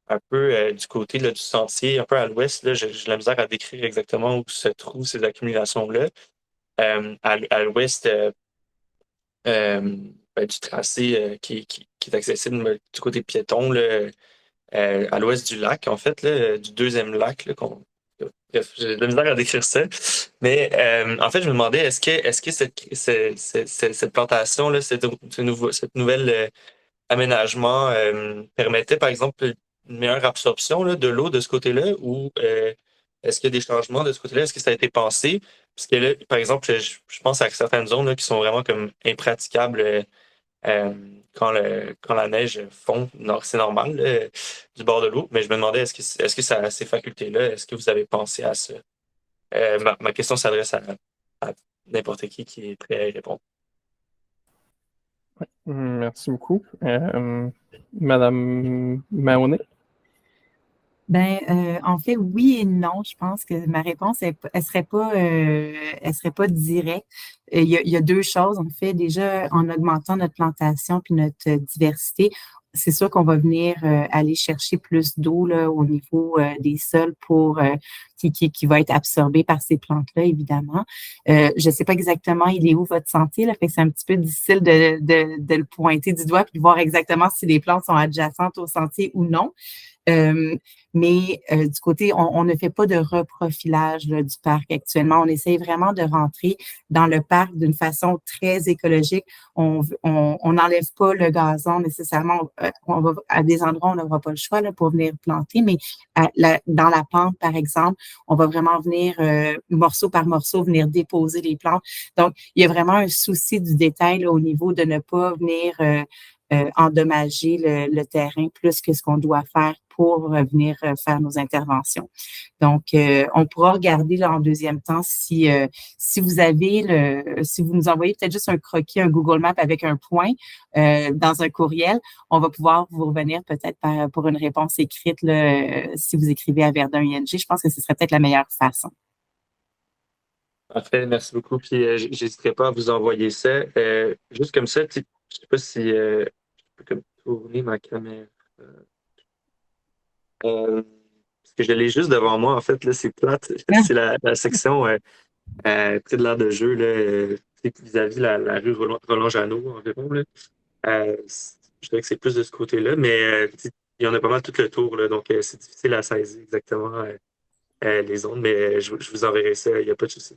un peu du côté là, du sentier, un peu à l'ouest. Là, j'ai de la misère à décrire exactement où se trouvent ces accumulations-là. À l'ouest du tracé qui est accessible du côté piéton, là, à l'ouest du lac, en fait, là, du deuxième lac. Là, bref, j'ai de la misère à décrire ça. Mais en fait, je me demandais, est-ce que cette plantation-là, cette nouvelle aménagement permettait, par exemple, une meilleure absorption là, de l'eau de ce côté-là ou est-ce qu'il y a des changements de ce côté-là? Est-ce que ça a été pensé? Parce que là, par exemple, je pense à certaines zones là, qui sont vraiment comme impraticables euh, quand la neige fond. C'est normal là, du bord de l'eau, mais je me demandais, est-ce que ça a ces facultés-là? Est-ce que vous avez pensé à ça? Ma question s'adresse à n'importe qui est prêt à y répondre. Merci beaucoup. Madame Mahoney? En fait, oui et non. Je pense que ma réponse, elle serait pas directe. Il y a deux choses. En fait, déjà, en augmentant notre plantation puis notre diversité, c'est sûr qu'on va venir aller chercher plus d'eau là, au niveau des sols pour qui va être absorbé par ces plantes-là, évidemment. Je sais pas exactement il est où votre sentier, là, fait que c'est un petit peu difficile de le pointer du doigt puis de voir exactement si les plantes sont adjacentes au sentier ou non. Mais du côté, on ne fait pas de reprofilage là, du parc actuellement. On essaye vraiment de rentrer dans le parc d'une façon très écologique. On n'enlève pas le gazon nécessairement. On va à des endroits où on n'aura pas le choix là, pour venir planter, mais dans la pente, par exemple, on va vraiment venir morceau par morceau venir déposer les plantes. Donc, il y a vraiment un souci du détail là, au niveau de ne pas venir endommager le terrain plus que ce qu'on doit faire pour venir faire nos interventions. Donc, on pourra regarder là en deuxième temps si vous avez si vous nous envoyez peut-être juste un croquis, un Google Map avec un point dans un courriel, on va pouvoir vous revenir peut-être pour une réponse écrite là, si vous écrivez à Verdun ING. Je pense que ce serait peut-être la meilleure façon. Parfait, merci beaucoup. Puis, j'hésiterai pas à vous envoyer ça. Juste comme ça, je sais pas si je peux comme tourner ma caméra. Parce que je l'ai juste devant moi, en fait, là, c'est plate. C'est la section près de l'aire de jeu, là, vis-à-vis la rue Roland-Jeannot environ. Là. Je dirais que c'est plus de ce côté-là, mais il y en a pas mal tout le tour, là, donc c'est difficile à saisir exactement les zones, mais je vous enverrai ça, il n'y a pas de souci.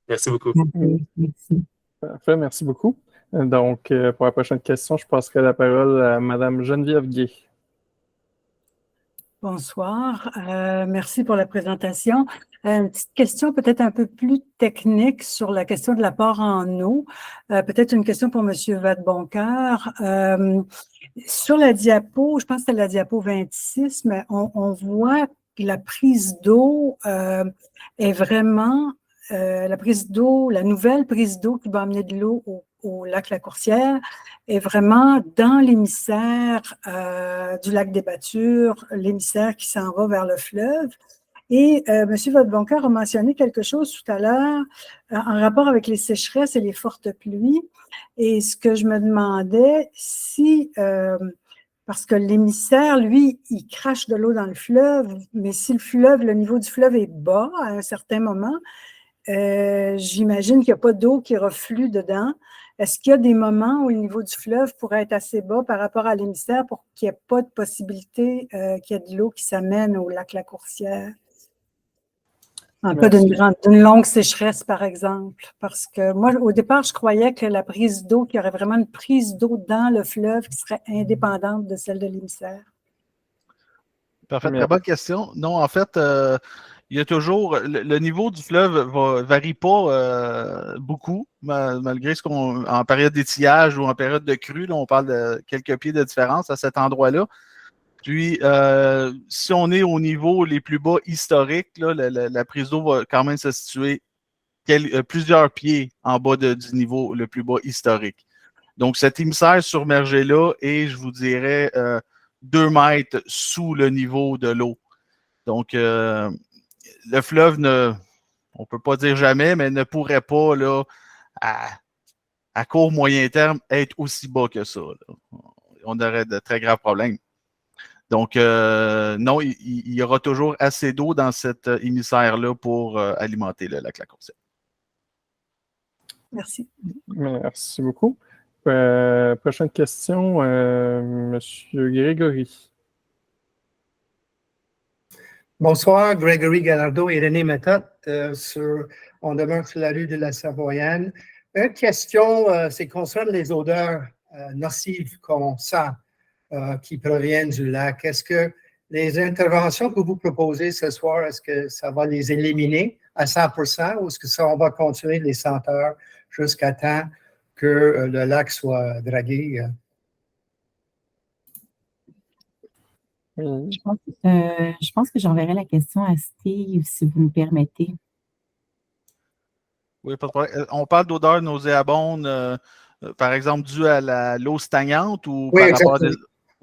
Merci beaucoup. Merci. Parfait, merci beaucoup. Donc, pour la prochaine question, je passerai la parole à Madame Geneviève Gué. Bonsoir, merci pour la présentation. Une petite question peut-être un peu plus technique sur la question de l'apport en eau. Peut-être une question pour Monsieur Vadeboncoeur. Sur la diapo, je pense que c'était la diapo 26, mais on voit que la prise d'eau est vraiment la prise d'eau, la nouvelle prise d'eau qui va amener de l'eau au lac La Coursière est vraiment dans l'émissaire du lac des Battures, l'émissaire qui s'en va vers le fleuve. Et M. Vadeboncoeur a mentionné quelque chose tout à l'heure en rapport avec les sécheresses et les fortes pluies. Et ce que je me demandais, si, parce que l'émissaire, lui, il crache de l'eau dans le fleuve, mais si le niveau du fleuve est bas à un certain moment, j'imagine qu'il n'y a pas d'eau qui reflue dedans. Est-ce qu'il y a des moments où le niveau du fleuve pourrait être assez bas par rapport à l'émissaire pour qu'il n'y ait pas de possibilité qu'il y ait de l'eau qui s'amène au lac La Coursière? En cas d'une longue sécheresse, par exemple. Parce que moi, au départ, je croyais que la prise d'eau, qu'il y aurait vraiment une prise d'eau dans le fleuve qui serait indépendante de celle de l'émissaire. Parfait, très bonne question. Non, en fait, il y a toujours le niveau du fleuve varie pas beaucoup, malgré ce qu'on en période d'étiage ou en période de crue, là, on parle de quelques pieds de différence à cet endroit-là. Puis, si on est au niveau les plus bas historiques, là, la prise d'eau va quand même se situer plusieurs pieds en bas du niveau le plus bas historique. Donc, cet émissaire submergé-là est, je vous dirais, 2 mètres sous le niveau de l'eau. Donc, le fleuve, on ne peut pas dire jamais, mais ne pourrait pas, là, à court, moyen terme, être aussi bas que ça. Là. On aurait de très graves problèmes. Donc, non, il y aura toujours assez d'eau dans cet émissaire-là pour alimenter le lac La Courcelle. Merci. Merci beaucoup. Prochaine question, Monsieur Grégory. Bonsoir, Grégory Gallardo et René Méthode. On demeure sur la rue de la Savoyenne. Une question, c'est concernant les odeurs nocives qu'on sent qui proviennent du lac. Est-ce que les interventions que vous proposez ce soir, est-ce que ça va les éliminer à 100% ou est-ce que ça, on va continuer les senteurs jusqu'à temps que le lac soit dragué? Je pense que j'enverrai la question à Steve, si vous me permettez. Oui, pas de problème. On parle d'odeur nauséabonde, par exemple, due à l'eau stagnante ou Oui, par exactement. rapport à des...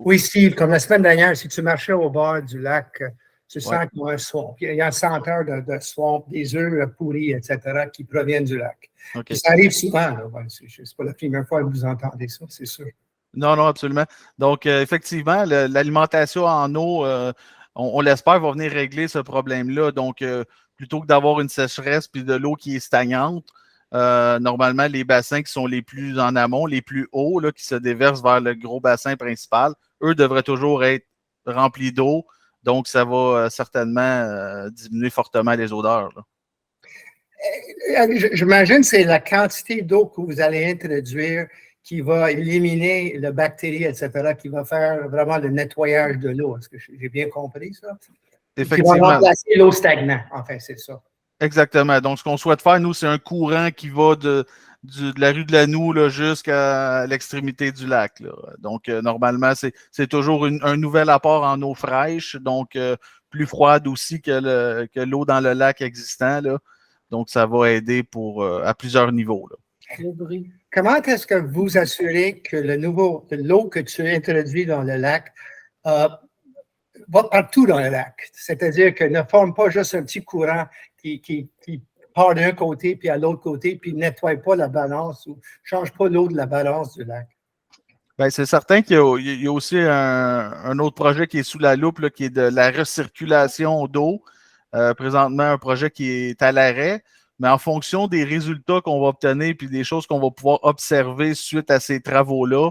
Oui, Steve, comme la semaine dernière, si tu marchais au bord du lac, tu sens Ouais. qu'il y a un swamp. Il y a un senteur de swamp, des œufs pourris, etc., qui proviennent du lac. OK. Ça arrive souvent. Là. Ouais, c'est pas la première fois que vous entendez ça, c'est sûr. Non, non, absolument. Donc, effectivement, l'alimentation en eau, on l'espère, va venir régler ce problème-là. Donc, plutôt que d'avoir une sécheresse puis de l'eau qui est stagnante, normalement, les bassins qui sont les plus en amont, les plus hauts, là, qui se déversent vers le gros bassin principal, eux devraient toujours être remplis d'eau. Donc, ça va certainement diminuer fortement les odeurs. Là. J'imagine que c'est la quantité d'eau que vous allez introduire qui va éliminer les bactéries, etc., qui va faire vraiment le nettoyage de l'eau. Est-ce que j'ai bien compris ça? Effectivement. Qui va remplacer l'eau stagnante, enfin, c'est ça. Exactement. Donc, ce qu'on souhaite faire, nous, c'est un courant qui va de la rue de la Noue jusqu'à l'extrémité du lac. Là. Donc, normalement, c'est toujours un nouvel apport en eau fraîche, donc plus froide aussi que l'eau dans le lac existant. Là. Donc, ça va aider à plusieurs niveaux. Là. Comment est-ce que vous assurez que l'eau que tu introduis dans le lac va partout dans le lac? C'est-à-dire qu'elle ne forme pas juste un petit courant qui part d'un côté puis à l'autre côté puis ne nettoie pas la balance ou ne change pas l'eau de la balance du lac? Bien, c'est certain qu'il y a aussi un autre projet qui est sous la loupe, là, qui est de la recirculation d'eau. Présentement, un projet qui est à l'arrêt. Mais en fonction des résultats qu'on va obtenir puis des choses qu'on va pouvoir observer suite à ces travaux-là,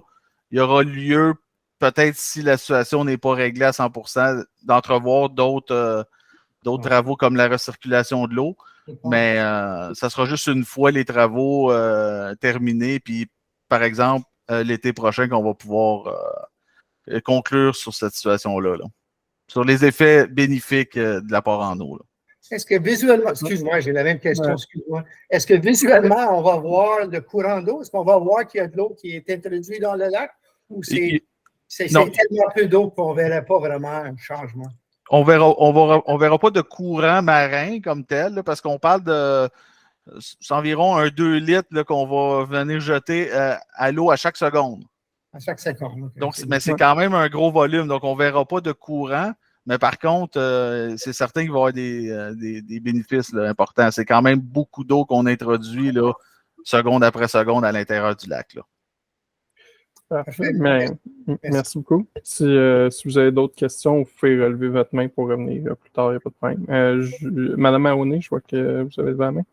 il y aura lieu, peut-être si la situation n'est pas réglée à 100%, d'entrevoir d'autres travaux comme la recirculation de l'eau. Mais ça sera juste une fois les travaux terminés. Puis, par exemple, l'été prochain qu'on va pouvoir conclure sur cette situation-là. Là. Sur les effets bénéfiques de l'apport en eau. Là. Est-ce que visuellement, excuse-moi, j'ai la même question, excuse-moi. Est-ce que visuellement, on va voir le courant d'eau? Est-ce qu'on va voir qu'il y a de l'eau qui est introduite dans le lac? Ou c'est tellement peu d'eau qu'on ne verrait pas vraiment un changement? On verra pas de courant marin comme tel, là, parce qu'on parle de c'est environ un 2 litres qu'on va venir jeter à l'eau à chaque seconde. À chaque seconde. Okay. Donc, mais c'est quand même un gros volume, donc on ne verra pas de courant. Mais par contre, c'est certain qu'il va y avoir des bénéfices là, importants. C'est quand même beaucoup d'eau qu'on introduit là, seconde après seconde à l'intérieur du lac. Là. Parfait. Merci beaucoup. Si vous avez d'autres questions, vous pouvez relever votre main pour revenir plus tard, il n'y a pas de problème. Madame Mahoney, je vois que vous avez levé la main.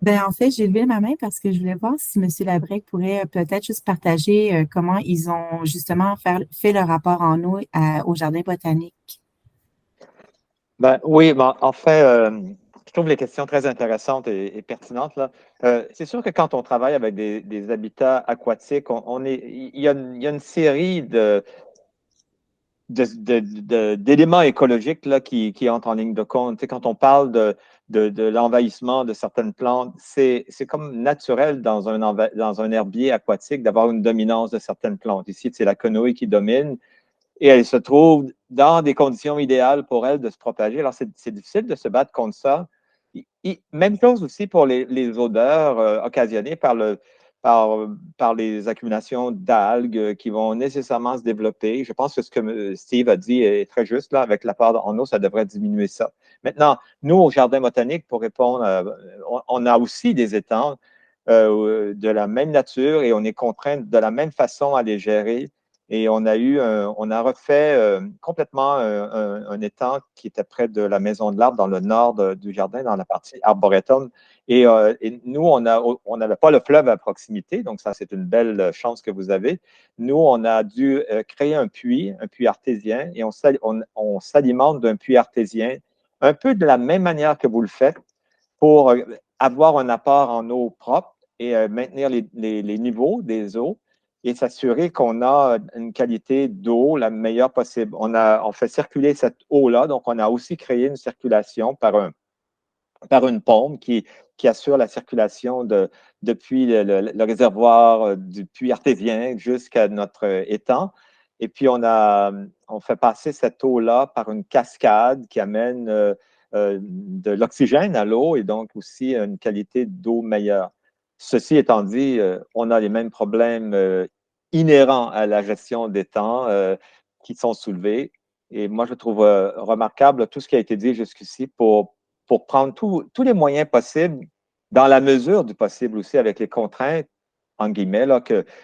Ben, en fait, j'ai levé ma main parce que je voulais voir si M. Labrec pourrait peut-être juste partager comment ils ont justement fait le rapport en eau au Jardin botanique. Ben, oui, ben, en fait, je trouve les questions très intéressantes et pertinentes. Là. C'est sûr que quand on travaille avec des habitats aquatiques, il y a une série d'éléments écologiques là, qui entrent en ligne de compte. Tu sais, quand on parle de l'envahissement de certaines plantes, c'est comme naturel dans un herbier aquatique d'avoir une dominance de certaines plantes. Ici, c'est la quenouille qui domine. Et elle se trouve dans des conditions idéales pour elle de se propager. Alors, c'est difficile de se battre contre ça. Même chose aussi pour les odeurs occasionnées par les accumulations d'algues qui vont nécessairement se développer. Je pense que ce que Steve a dit est très juste. Là, avec l'apport en eau, ça devrait diminuer ça. Maintenant, nous, au Jardin botanique, pour répondre, on a aussi des étangs de la même nature et on est contraint de la même façon à les gérer. Et on a refait complètement un étang qui était près de la Maison de l'Arbre dans le nord du jardin, dans la partie arboretum. Et nous, on n'avait pas le fleuve à proximité, donc ça, c'est une belle chance que vous avez. Nous, on a dû créer un puits artésien, et on s'alimente d'un puits artésien un peu de la même manière que vous le faites pour avoir un apport en eau propre et maintenir les niveaux des eaux et s'assurer qu'on a une qualité d'eau la meilleure possible. On fait circuler cette eau-là, donc on a aussi créé une circulation par une pompe qui assure la circulation depuis le réservoir du puits artésien jusqu'à notre étang. Et puis, on fait passer cette eau-là par une cascade qui amène de l'oxygène à l'eau et donc aussi une qualité d'eau meilleure. Ceci étant dit, on a les mêmes problèmes inhérents à la gestion d'étangs qui sont soulevés. Et moi, je trouve remarquable tout ce qui a été dit jusqu'ici pour prendre tous les moyens possibles, dans la mesure du possible aussi, avec les contraintes, en guillemets, là,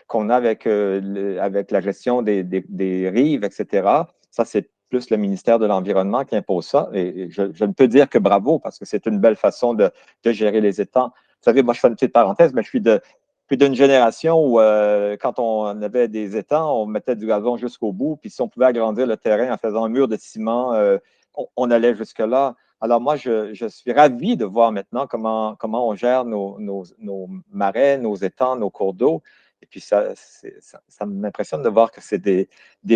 qu'on a avec la gestion des rives, etc. Ça, c'est plus le ministère de l'Environnement qui impose ça. Et je ne peux dire que bravo, parce que c'est une belle façon de gérer les étangs. Vous savez, moi, je fais une petite parenthèse, mais je suis d'une génération où, quand on avait des étangs, on mettait du gazon jusqu'au bout, puis si on pouvait agrandir le terrain en faisant un mur de ciment, on allait jusque-là. Alors moi, je suis ravi de voir maintenant comment on gère nos marais, nos étangs, nos cours d'eau. Et puis ça m'impressionne de voir que c'est des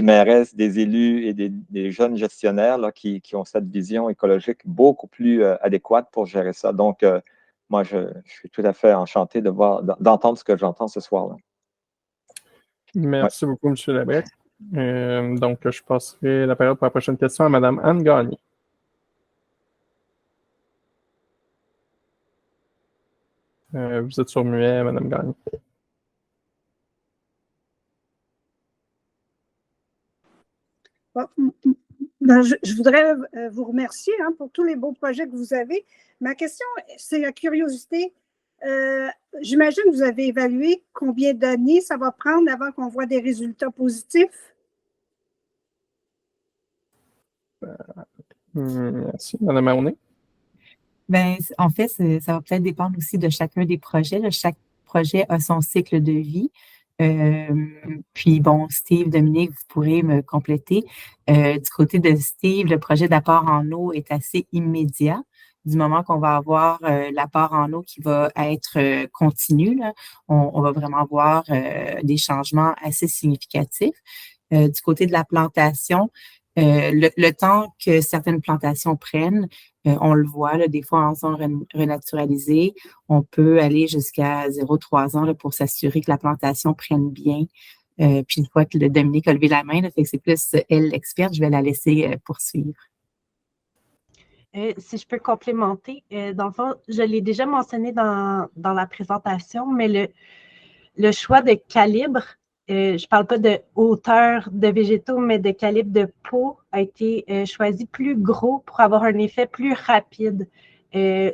mairesses, des élus et des jeunes gestionnaires là, qui ont cette vision écologique beaucoup plus adéquate pour gérer ça. Donc, moi, je suis tout à fait enchanté d'entendre ce que j'entends ce soir-là. Merci beaucoup, M. Labrec. Donc, je passerai la parole pour la prochaine question à Mme Anne Gagné. Vous êtes sur muet, Mme Gagné. Je voudrais vous remercier pour tous les beaux projets que vous avez. Ma question, c'est la curiosité. J'imagine que vous avez évalué combien d'années ça va prendre avant qu'on voit des résultats positifs. Merci. Mme Mahoney. Ben, en fait, ça va peut-être dépendre aussi de chacun des projets. Là. Chaque projet a son cycle de vie. Puis bon, Steve, Dominique, vous pourrez me compléter. Du côté de Steve, le projet d'apport en eau est assez immédiat. Du moment qu'on va avoir l'apport en eau qui va être continu, là, on va vraiment voir des changements assez significatifs. Du côté de la plantation, le temps que certaines plantations prennent, on le voit, là, des fois en zone renaturalisée, on peut aller jusqu'à 0,3 ans là, pour s'assurer que la plantation prenne bien. Puis une fois que le Dominique a levé la main, là, fait que c'est plus elle l'experte, je vais la laisser poursuivre. Si je peux complémenter, dans le fond, je l'ai déjà mentionné dans la présentation, mais le choix de calibre, je ne parle pas de hauteur de végétaux, mais de calibre de peau a été choisi plus gros pour avoir un effet plus rapide.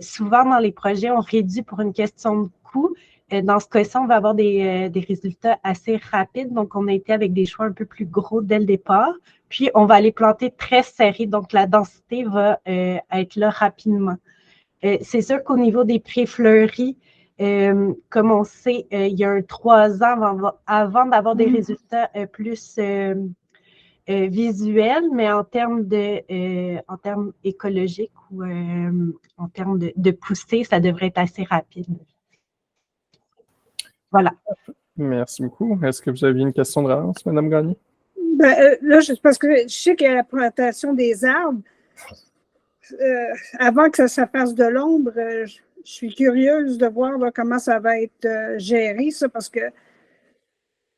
Souvent, dans les projets, on réduit pour une question de coût. Dans ce cas-ci, on va avoir des résultats assez rapides. Donc, on a été avec des choix un peu plus gros dès le départ. Puis, on va aller planter très serré. Donc, la densité va être là rapidement. C'est sûr qu'au niveau des pré-fleuris, comme on sait, il y a 3 ans avant d'avoir des résultats plus visuels, mais en termes écologiques ou en termes de poussée, ça devrait être assez rapide. Voilà. Merci beaucoup. Est-ce que vous aviez une question de relance, Mme Gagné? Là, parce que je sais qu'il y a la plantation des arbres. Avant que ça fasse de l'ombre, je suis curieuse de voir là, comment ça va être géré, ça, parce que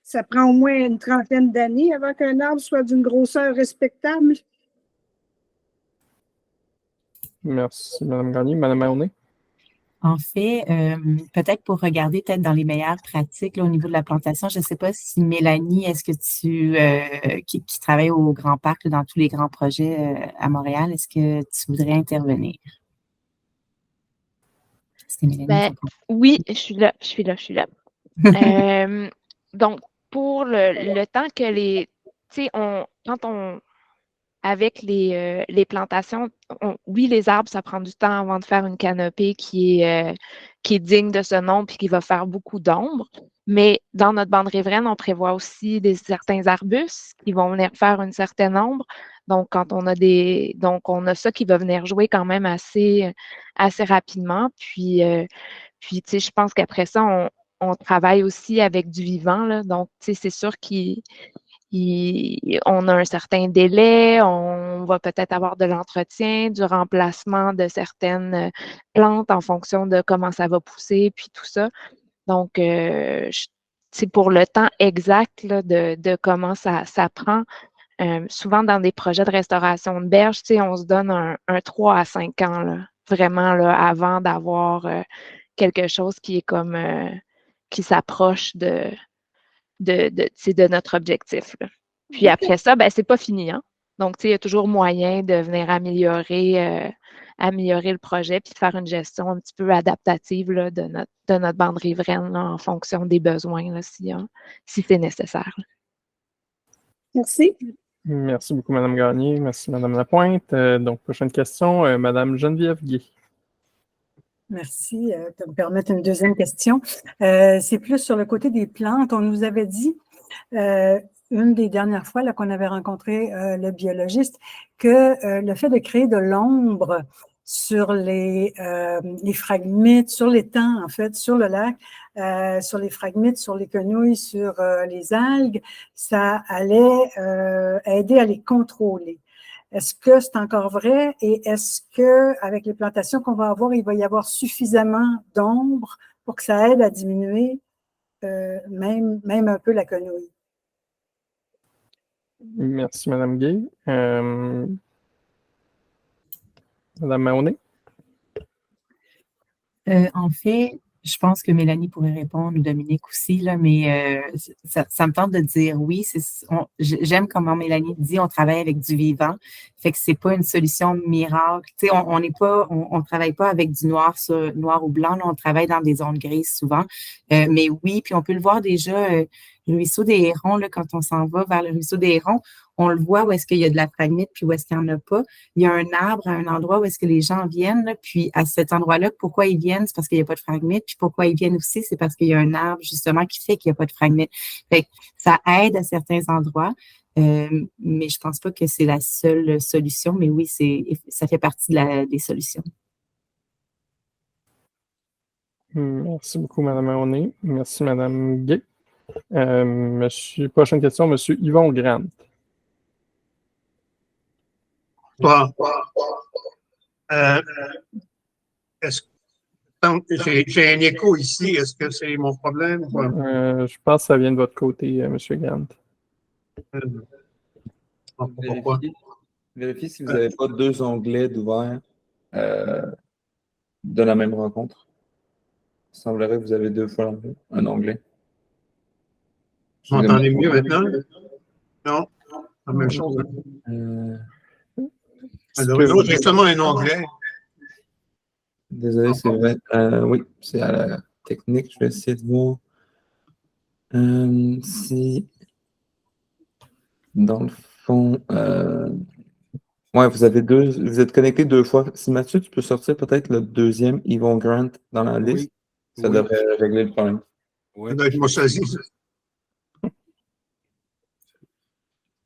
ça prend au moins une 30aine d'années avant qu'un arbre soit d'une grosseur respectable. Merci, Mme Gagné. Mme Mahoney? En fait, peut-être pour regarder peut-être dans les meilleures pratiques là, au niveau de la plantation, je ne sais pas si Mélanie, est-ce que qui travaille au Grand Parc, là, dans tous les grands projets à Montréal, est-ce que tu voudrais intervenir? Ben, oui, je suis là. Donc, pour le temps que tu sais, avec les plantations, oui, les arbres, ça prend du temps avant de faire une canopée qui est digne de ce nom puis qui va faire beaucoup d'ombre. Mais dans notre bande riveraine, on prévoit aussi certains arbustes qui vont venir faire une certaine ombre. Donc, on a ça qui va venir jouer quand même assez rapidement. Puis tu sais, je pense qu'après ça, on travaille aussi avec du vivant, là. Donc, tu sais, c'est sûr on a un certain délai, on va peut-être avoir de l'entretien, du remplacement de certaines plantes en fonction de comment ça va pousser, puis tout ça. Donc, c'est pour le temps exact là, de comment ça prend. Souvent, dans des projets de restauration de berges, tu sais, on se donne un 3 à 5 ans, là, vraiment, là, avant d'avoir quelque chose qui est comme qui s'approche de notre objectif, là. Puis après ça, ben, c'est pas fini, hein? Donc, tu sais, il y a toujours moyen de venir améliorer le projet puis de faire une gestion un petit peu adaptative là, de notre bande riveraine là, en fonction des besoins, là, si c'est nécessaire. Là. Merci. Merci beaucoup, Mme Gagné. Merci, Mme Lapointe. Donc, prochaine question, Mme Geneviève Gué. Merci de me permettre une deuxième question. C'est plus sur le côté des plantes. On nous avait dit, une des dernières fois là, qu'on avait rencontré le biologiste, que le fait de créer de l'ombre sur les phragmites, sur l'étang, en fait, sur le lac, sur les phragmites, sur les quenouilles, sur les algues, ça allait aider à les contrôler. Est-ce que c'est encore vrai et est-ce que avec les plantations qu'on va avoir, il va y avoir suffisamment d'ombre pour que ça aide à diminuer même un peu la quenouille? Merci, Mme Gay. Mme Mahoney? En fait, je pense que Mélanie pourrait répondre, ou Dominique aussi, là, mais ça me tente de dire oui. J'aime comment Mélanie dit, on travaille avec du vivant. Fait que c'est pas une solution miracle. Tu sais, on travaille pas avec du noir ou blanc, là, on travaille dans des zones grises souvent. Mais oui, puis on peut le voir déjà, le ruisseau des Hérons, là, quand on s'en va vers le ruisseau des Hérons, on le voit où est-ce qu'il y a de la phragmite puis où est-ce qu'il n'y en a pas. Il y a un arbre à un endroit où est-ce que les gens viennent, là, puis à cet endroit-là, pourquoi ils viennent? C'est parce qu'il n'y a pas de phragmite. Puis pourquoi ils viennent aussi? C'est parce qu'il y a un arbre, justement, qui fait qu'il n'y a pas de phragmite. Fait que ça aide à certains endroits, mais je pense pas que c'est la seule solution. Mais oui, ça fait partie des solutions. Merci beaucoup, Mme Mahoney. Merci, Mme Gay. Prochaine question, M. Yvon Grant. Bon. J'ai un écho ici. Est-ce que c'est mon problème? Je pense que ça vient de votre côté, M. Grant. Vérifiez si vous n'avez pas deux onglets d'ouvert de la même rencontre. Il semblerait que vous avez deux fois un onglet. Vous m'entendez mieux maintenant? Non? La même chose. J'ai seulement un onglet. Désolé, c'est vrai. Oui, c'est à la technique. Je vais essayer de voir si, dans le fond, ouais, vous êtes connecté deux fois. Si Mathieu, tu peux sortir peut-être le deuxième Yvon Grant dans la liste, ça devrait régler le problème. Oui. Je me saisis.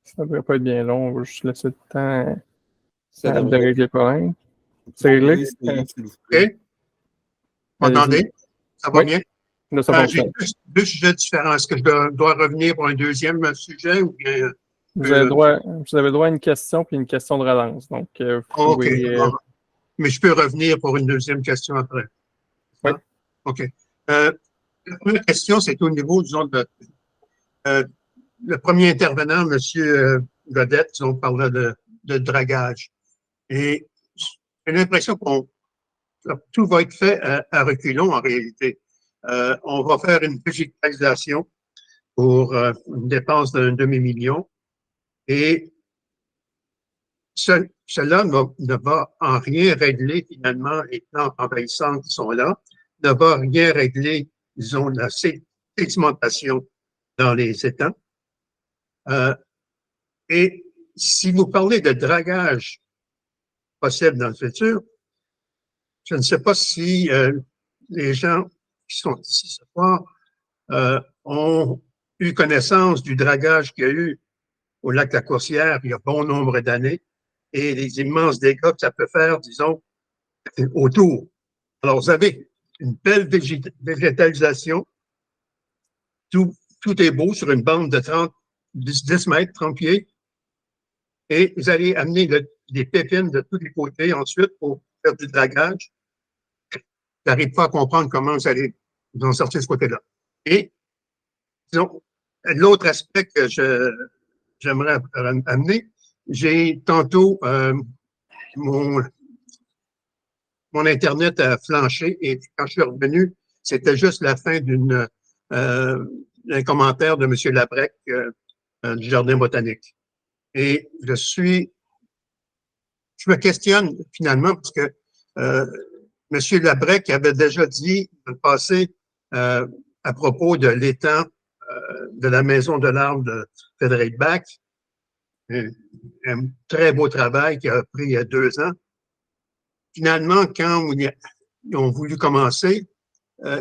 Ça ne devrait pas être bien long. On va juste laisser le temps de régler le problème. C'est réglé? OK. Vous m'entendez? Ça va bien? Là, ça j'ai deux sujets différents. Est-ce que je dois revenir pour un deuxième sujet ou bien... Vous avez droit à une question puis une question de relance. Donc, vous pouvez, mais je peux revenir pour une deuxième question après. Oui. OK. La première question, c'est au niveau, disons, le premier intervenant, M. Godette, on parlait de dragage. Et j'ai l'impression que tout va être fait à reculons en réalité. On va faire une végétalisation pour une dépense d'un demi-million et cela ne va en rien régler finalement les plantes envahissantes qui sont là, ne va rien régler, disons, la sédimentation dans les étangs. Et si vous parlez de dragage possible dans le futur, je ne sais pas si les gens qui sont ici ce soir ont eu connaissance du dragage qu'il y a eu au lac La Coursière il y a bon nombre d'années et les immenses dégâts que ça peut faire, disons, autour. Alors, vous avez une belle végétalisation. Tout est beau sur une bande de 10 mètres, 30 pieds. Et vous allez amener des pépines de tous les côtés ensuite pour faire du dragage. Je n'arrive pas à comprendre comment vous allez vous en sortir de ce côté-là. Et, disons, l'autre aspect que j'aimerais amener, j'ai tantôt mon Internet a flanché et quand je suis revenu, c'était juste la fin d'un commentaire de M. Labrec du Jardin botanique. Et je me questionne finalement parce que M. Labrec avait déjà dit dans le passé à propos de l'étang de la Maison de l'Arbre de Frédéric Bach, un très beau travail qui a pris 2 ans. Finalement, quand ils ont voulu commencer,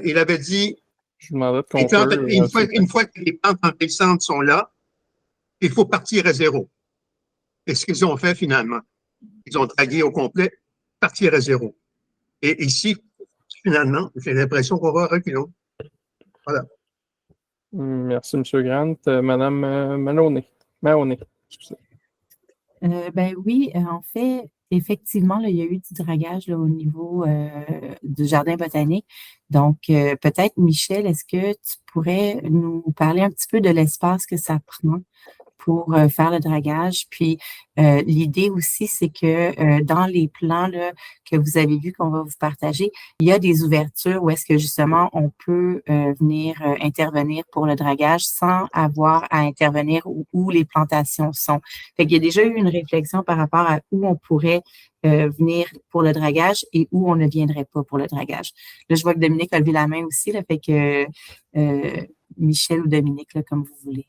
il avait dit une fois que les plantes envahissantes sont là, il faut partir à zéro. Et ce qu'ils ont fait finalement, ils ont dragué au complet, partir à zéro. Et ici, finalement, j'ai l'impression qu'on va reculons. Voilà. Merci, M. Grant. Madame Mahoney. Ben oui, en fait, effectivement, là, il y a eu du dragage là, au niveau du jardin botanique. Donc, peut-être, Michel, est-ce que tu pourrais nous parler un petit peu de l'espace que ça prend pour faire le dragage? Puis, l'idée aussi, c'est que dans les plans là, que vous avez vus, qu'on va vous partager, il y a des ouvertures où est-ce que justement on peut venir intervenir pour le dragage sans avoir à intervenir où les plantations sont. Fait qu'il y a déjà eu une réflexion par rapport à où on pourrait venir pour le dragage et où on ne viendrait pas pour le dragage. Là, je vois que Dominique a levé la main aussi, là, fait que Michel ou Dominique, là, comme vous voulez.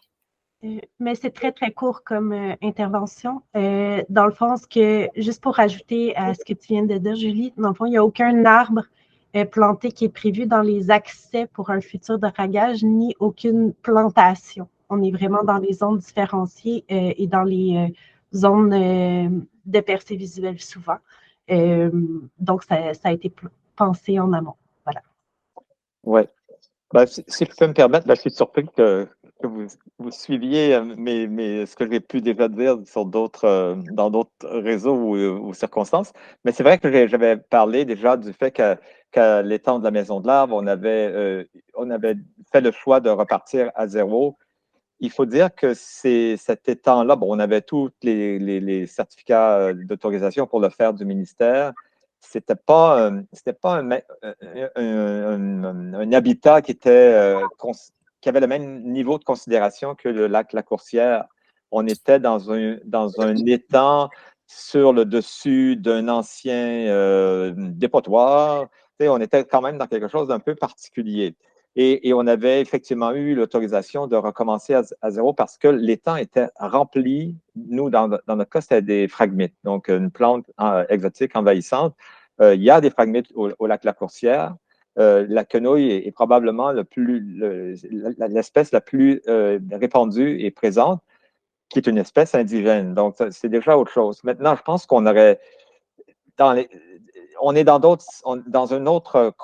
Mais c'est très, très court comme intervention. Dans le fond, juste pour ajouter à ce que tu viens de dire, Julie, dans le fond, il n'y a aucun arbre planté qui est prévu dans les accès pour un futur dragage, ni aucune plantation. On est vraiment dans les zones différenciées et dans les zones de percée visuelle souvent. Donc, ça a été pensé en amont. Voilà. Oui. Ben, si je peux me permettre, je suis surpris que vous suiviez ce que j'ai pu déjà dire sur dans d'autres réseaux ou circonstances. Mais c'est vrai que j'avais parlé déjà du fait qu'à l'étang de la Maison de l'Arbre, on avait fait le choix de repartir à zéro. Il faut dire que cet étang-là, on avait tous les certificats d'autorisation pour le faire du ministère. C'était pas un habitat qui avait le même niveau de considération que le lac La Coursière. On était dans un étang sur le dessus d'un ancien dépotoir. On était quand même dans quelque chose d'un peu particulier. Et on avait effectivement eu l'autorisation de recommencer à zéro parce que l'étang était rempli. Nous, dans notre cas, c'était des phragmites, donc une plante exotique envahissante. Il y a des phragmites au lac La Coursière. La quenouille est probablement l'espèce la plus répandue et présente, qui est une espèce indigène. Donc, c'est déjà autre chose. Maintenant, je pense qu'on aurait... On est dans une autre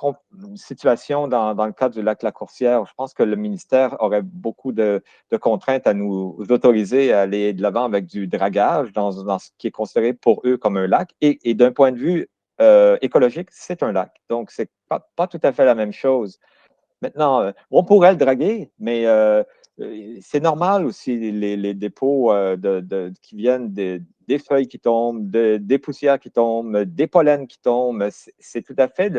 situation dans le cadre du lac La Coursière. Je pense que le ministère aurait beaucoup de contraintes à nous autoriser à aller de l'avant avec du dragage dans ce qui est considéré pour eux comme un lac. Et d'un point de vue écologique, c'est un lac. Donc, c'est pas tout à fait la même chose. Maintenant, on pourrait le draguer, mais c'est normal aussi les dépôts qui viennent des feuilles qui tombent, des poussières qui tombent, des pollens qui tombent. C'est tout à fait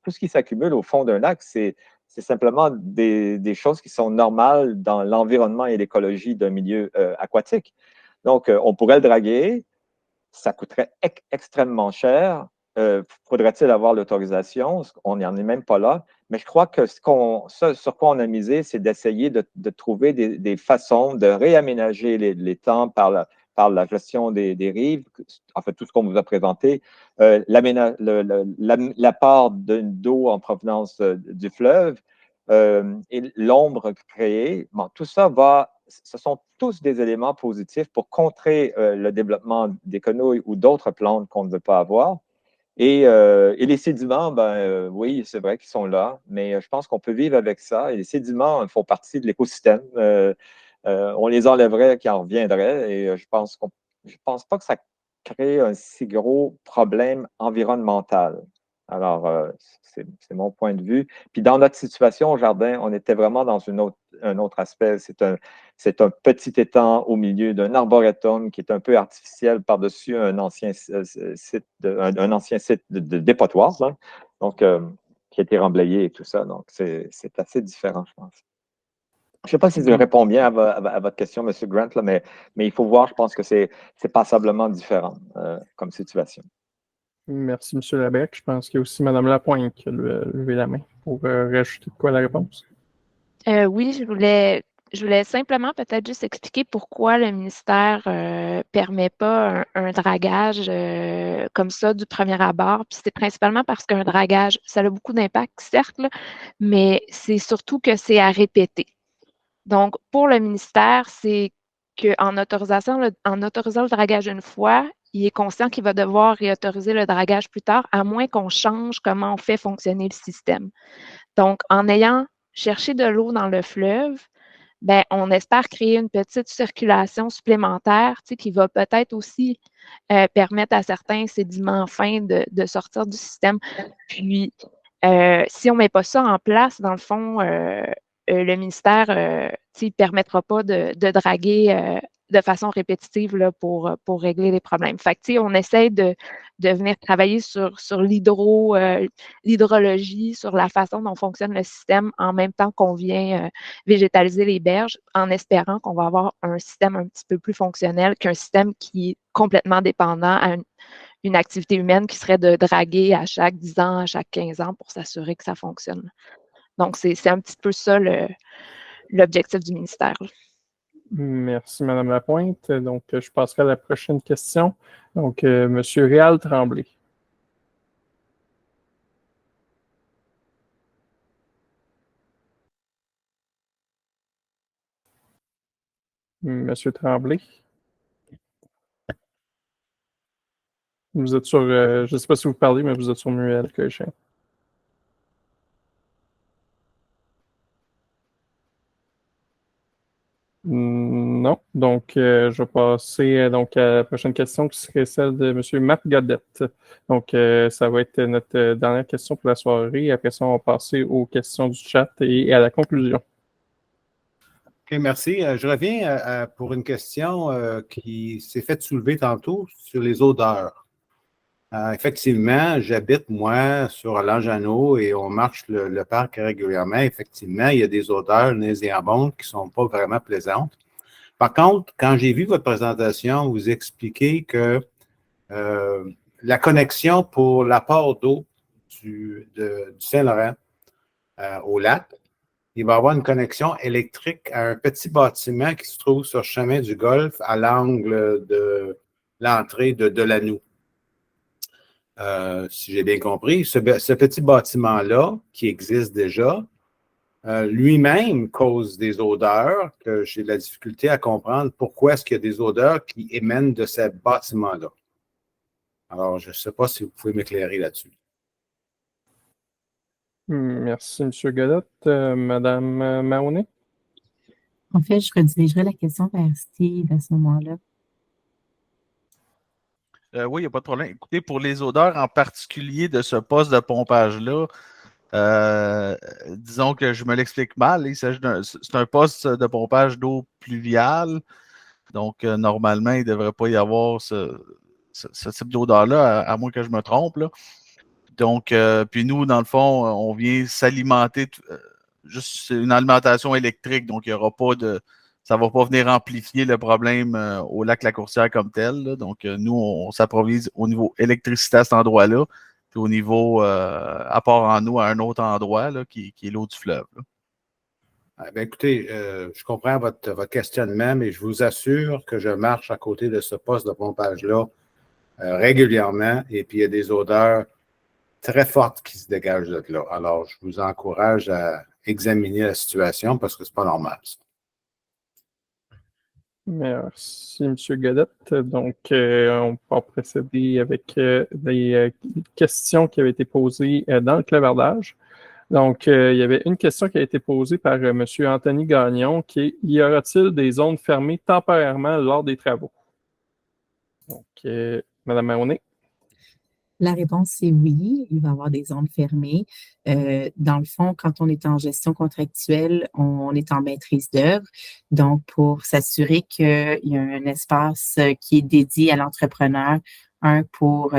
tout ce qui s'accumule au fond d'un lac, c'est simplement des choses qui sont normales dans l'environnement et l'écologie d'un milieu aquatique. Donc, on pourrait le draguer, ça coûterait extrêmement cher. Faudrait-il avoir l'autorisation? On n'en est même pas là. Mais je crois que ce sur quoi on a misé, c'est d'essayer de trouver des façons de réaménager les temps par la gestion des rives, en fait, tout ce qu'on vous a présenté, l'apport d'eau en provenance du fleuve et l'ombre créée. Bon, tout ça ce sont tous des éléments positifs pour contrer le développement des quenouilles ou d'autres plantes qu'on ne veut pas avoir. Et les sédiments, oui, c'est vrai qu'ils sont là, mais je pense qu'on peut vivre avec ça. Et les sédiments font partie de l'écosystème. On les enlèverait qui en reviendraient. Et je pense pas que ça crée un si gros problème environnemental. Alors, c'est mon point de vue. Puis dans notre situation au jardin, on était vraiment dans un autre aspect. C'est un petit étang au milieu d'un arboretum qui est un peu artificiel par-dessus un ancien site de dépotoir, là. Donc, qui a été remblayé et tout ça. Donc, c'est assez différent, je pense. Je ne sais pas si je réponds bien à votre question, M. Grant, là, mais il faut voir, je pense que c'est passablement différent comme situation. Merci, M. Labec. Je pense qu'il y a aussi Mme Lapointe qui a levé la main pour rajouter de quoi la réponse. Oui, je voulais simplement peut-être juste expliquer pourquoi le ministère permet pas un dragage comme ça du premier abord. Puis c'est principalement parce qu'un dragage, ça a beaucoup d'impact, certes, là, mais c'est surtout que c'est à répéter. Donc, pour le ministère, c'est qu'en autorisant le dragage une fois, il est conscient qu'il va devoir réautoriser le dragage plus tard, à moins qu'on change comment on fait fonctionner le système. Donc, en ayant cherché de l'eau dans le fleuve, ben, on espère créer une petite circulation supplémentaire, qui va peut-être aussi permettre à certains sédiments fins de sortir du système. Puis, si on ne met pas ça en place, dans le fond, le ministère ne permettra pas de draguer de façon répétitive là, pour régler les problèmes. Fait que, on essaie de venir travailler sur l'hydrologie, sur la façon dont fonctionne le système en même temps qu'on vient végétaliser les berges, en espérant qu'on va avoir un système un petit peu plus fonctionnel qu'un système qui est complètement dépendant à une activité humaine qui serait de draguer à chaque 10 ans, à chaque 15 ans pour s'assurer que ça fonctionne. Donc, c'est un petit peu ça l'objectif du ministère. Merci, Mme Lapointe. Donc, je passerai à la prochaine question. Donc, M. Réal Tremblay. Monsieur Tremblay. Vous êtes sur, je ne sais pas si vous parlez, mais vous êtes sur muet. Non. Donc, je vais passer donc, à la prochaine question qui serait celle de M. Marc Godette. Donc, ça va être notre dernière question pour la soirée. Après ça, on va passer aux questions du chat et à la conclusion. OK, merci. Je reviens pour une question qui s'est faite soulever tantôt sur les odeurs. Effectivement, j'habite, moi, sur Langeano et on marche le parc régulièrement. Effectivement, il y a des odeurs nauséabondes qui ne sont pas vraiment plaisantes. Par contre, quand j'ai vu votre présentation, vous expliquez que la connexion pour l'apport d'eau du Saint-Laurent au lac, il va y avoir une connexion électrique à un petit bâtiment qui se trouve sur le chemin du Golfe à l'angle de l'entrée de Delanou. Si j'ai bien compris, ce petit bâtiment-là, qui existe déjà, lui-même cause des odeurs, que j'ai de la difficulté à comprendre pourquoi est-ce qu'il y a des odeurs qui émanent de ce bâtiment-là. Alors, je ne sais pas si vous pouvez m'éclairer là-dessus. Merci, M. Godette. Mme Mahoney? En fait, je redirigerai la question vers Steve à ce moment-là. Oui, il n'y a pas de problème. Écoutez, pour les odeurs en particulier de ce poste de pompage-là, disons que je me l'explique mal. C'est un poste de pompage d'eau pluviale. Donc, normalement, il ne devrait pas y avoir ce type d'odeur-là, à moins que je me trompe, là. Donc, puis nous, dans le fond, on vient s'alimenter, juste une alimentation électrique, donc il n'y aura pas de... Ça ne va pas venir amplifier le problème au lac La Courtière comme tel, là. Donc, nous, on s'approvise au niveau électricité à cet endroit-là, puis au niveau apport en eau à un autre endroit, là, qui est l'eau du fleuve, là. Ben, écoutez, je comprends votre questionnement, mais je vous assure que je marche à côté de ce poste de pompage-là régulièrement, et puis il y a des odeurs très fortes qui se dégagent de là. Alors, je vous encourage à examiner la situation parce que ce n'est pas normal, ça. Merci, M. Godette. Donc, on va procéder avec des questions qui avaient été posées dans le clavardage. Donc, il y avait une question qui a été posée par M. Anthony Gagnon qui est: y aura-t-il des zones fermées temporairement lors des travaux? Donc, Mme Mahoney. La réponse est oui, il va y avoir des zones fermées. Dans le fond, quand on est en gestion contractuelle, on est en maîtrise d'œuvre. Donc, pour s'assurer qu'il y a un espace qui est dédié à l'entrepreneur, un pour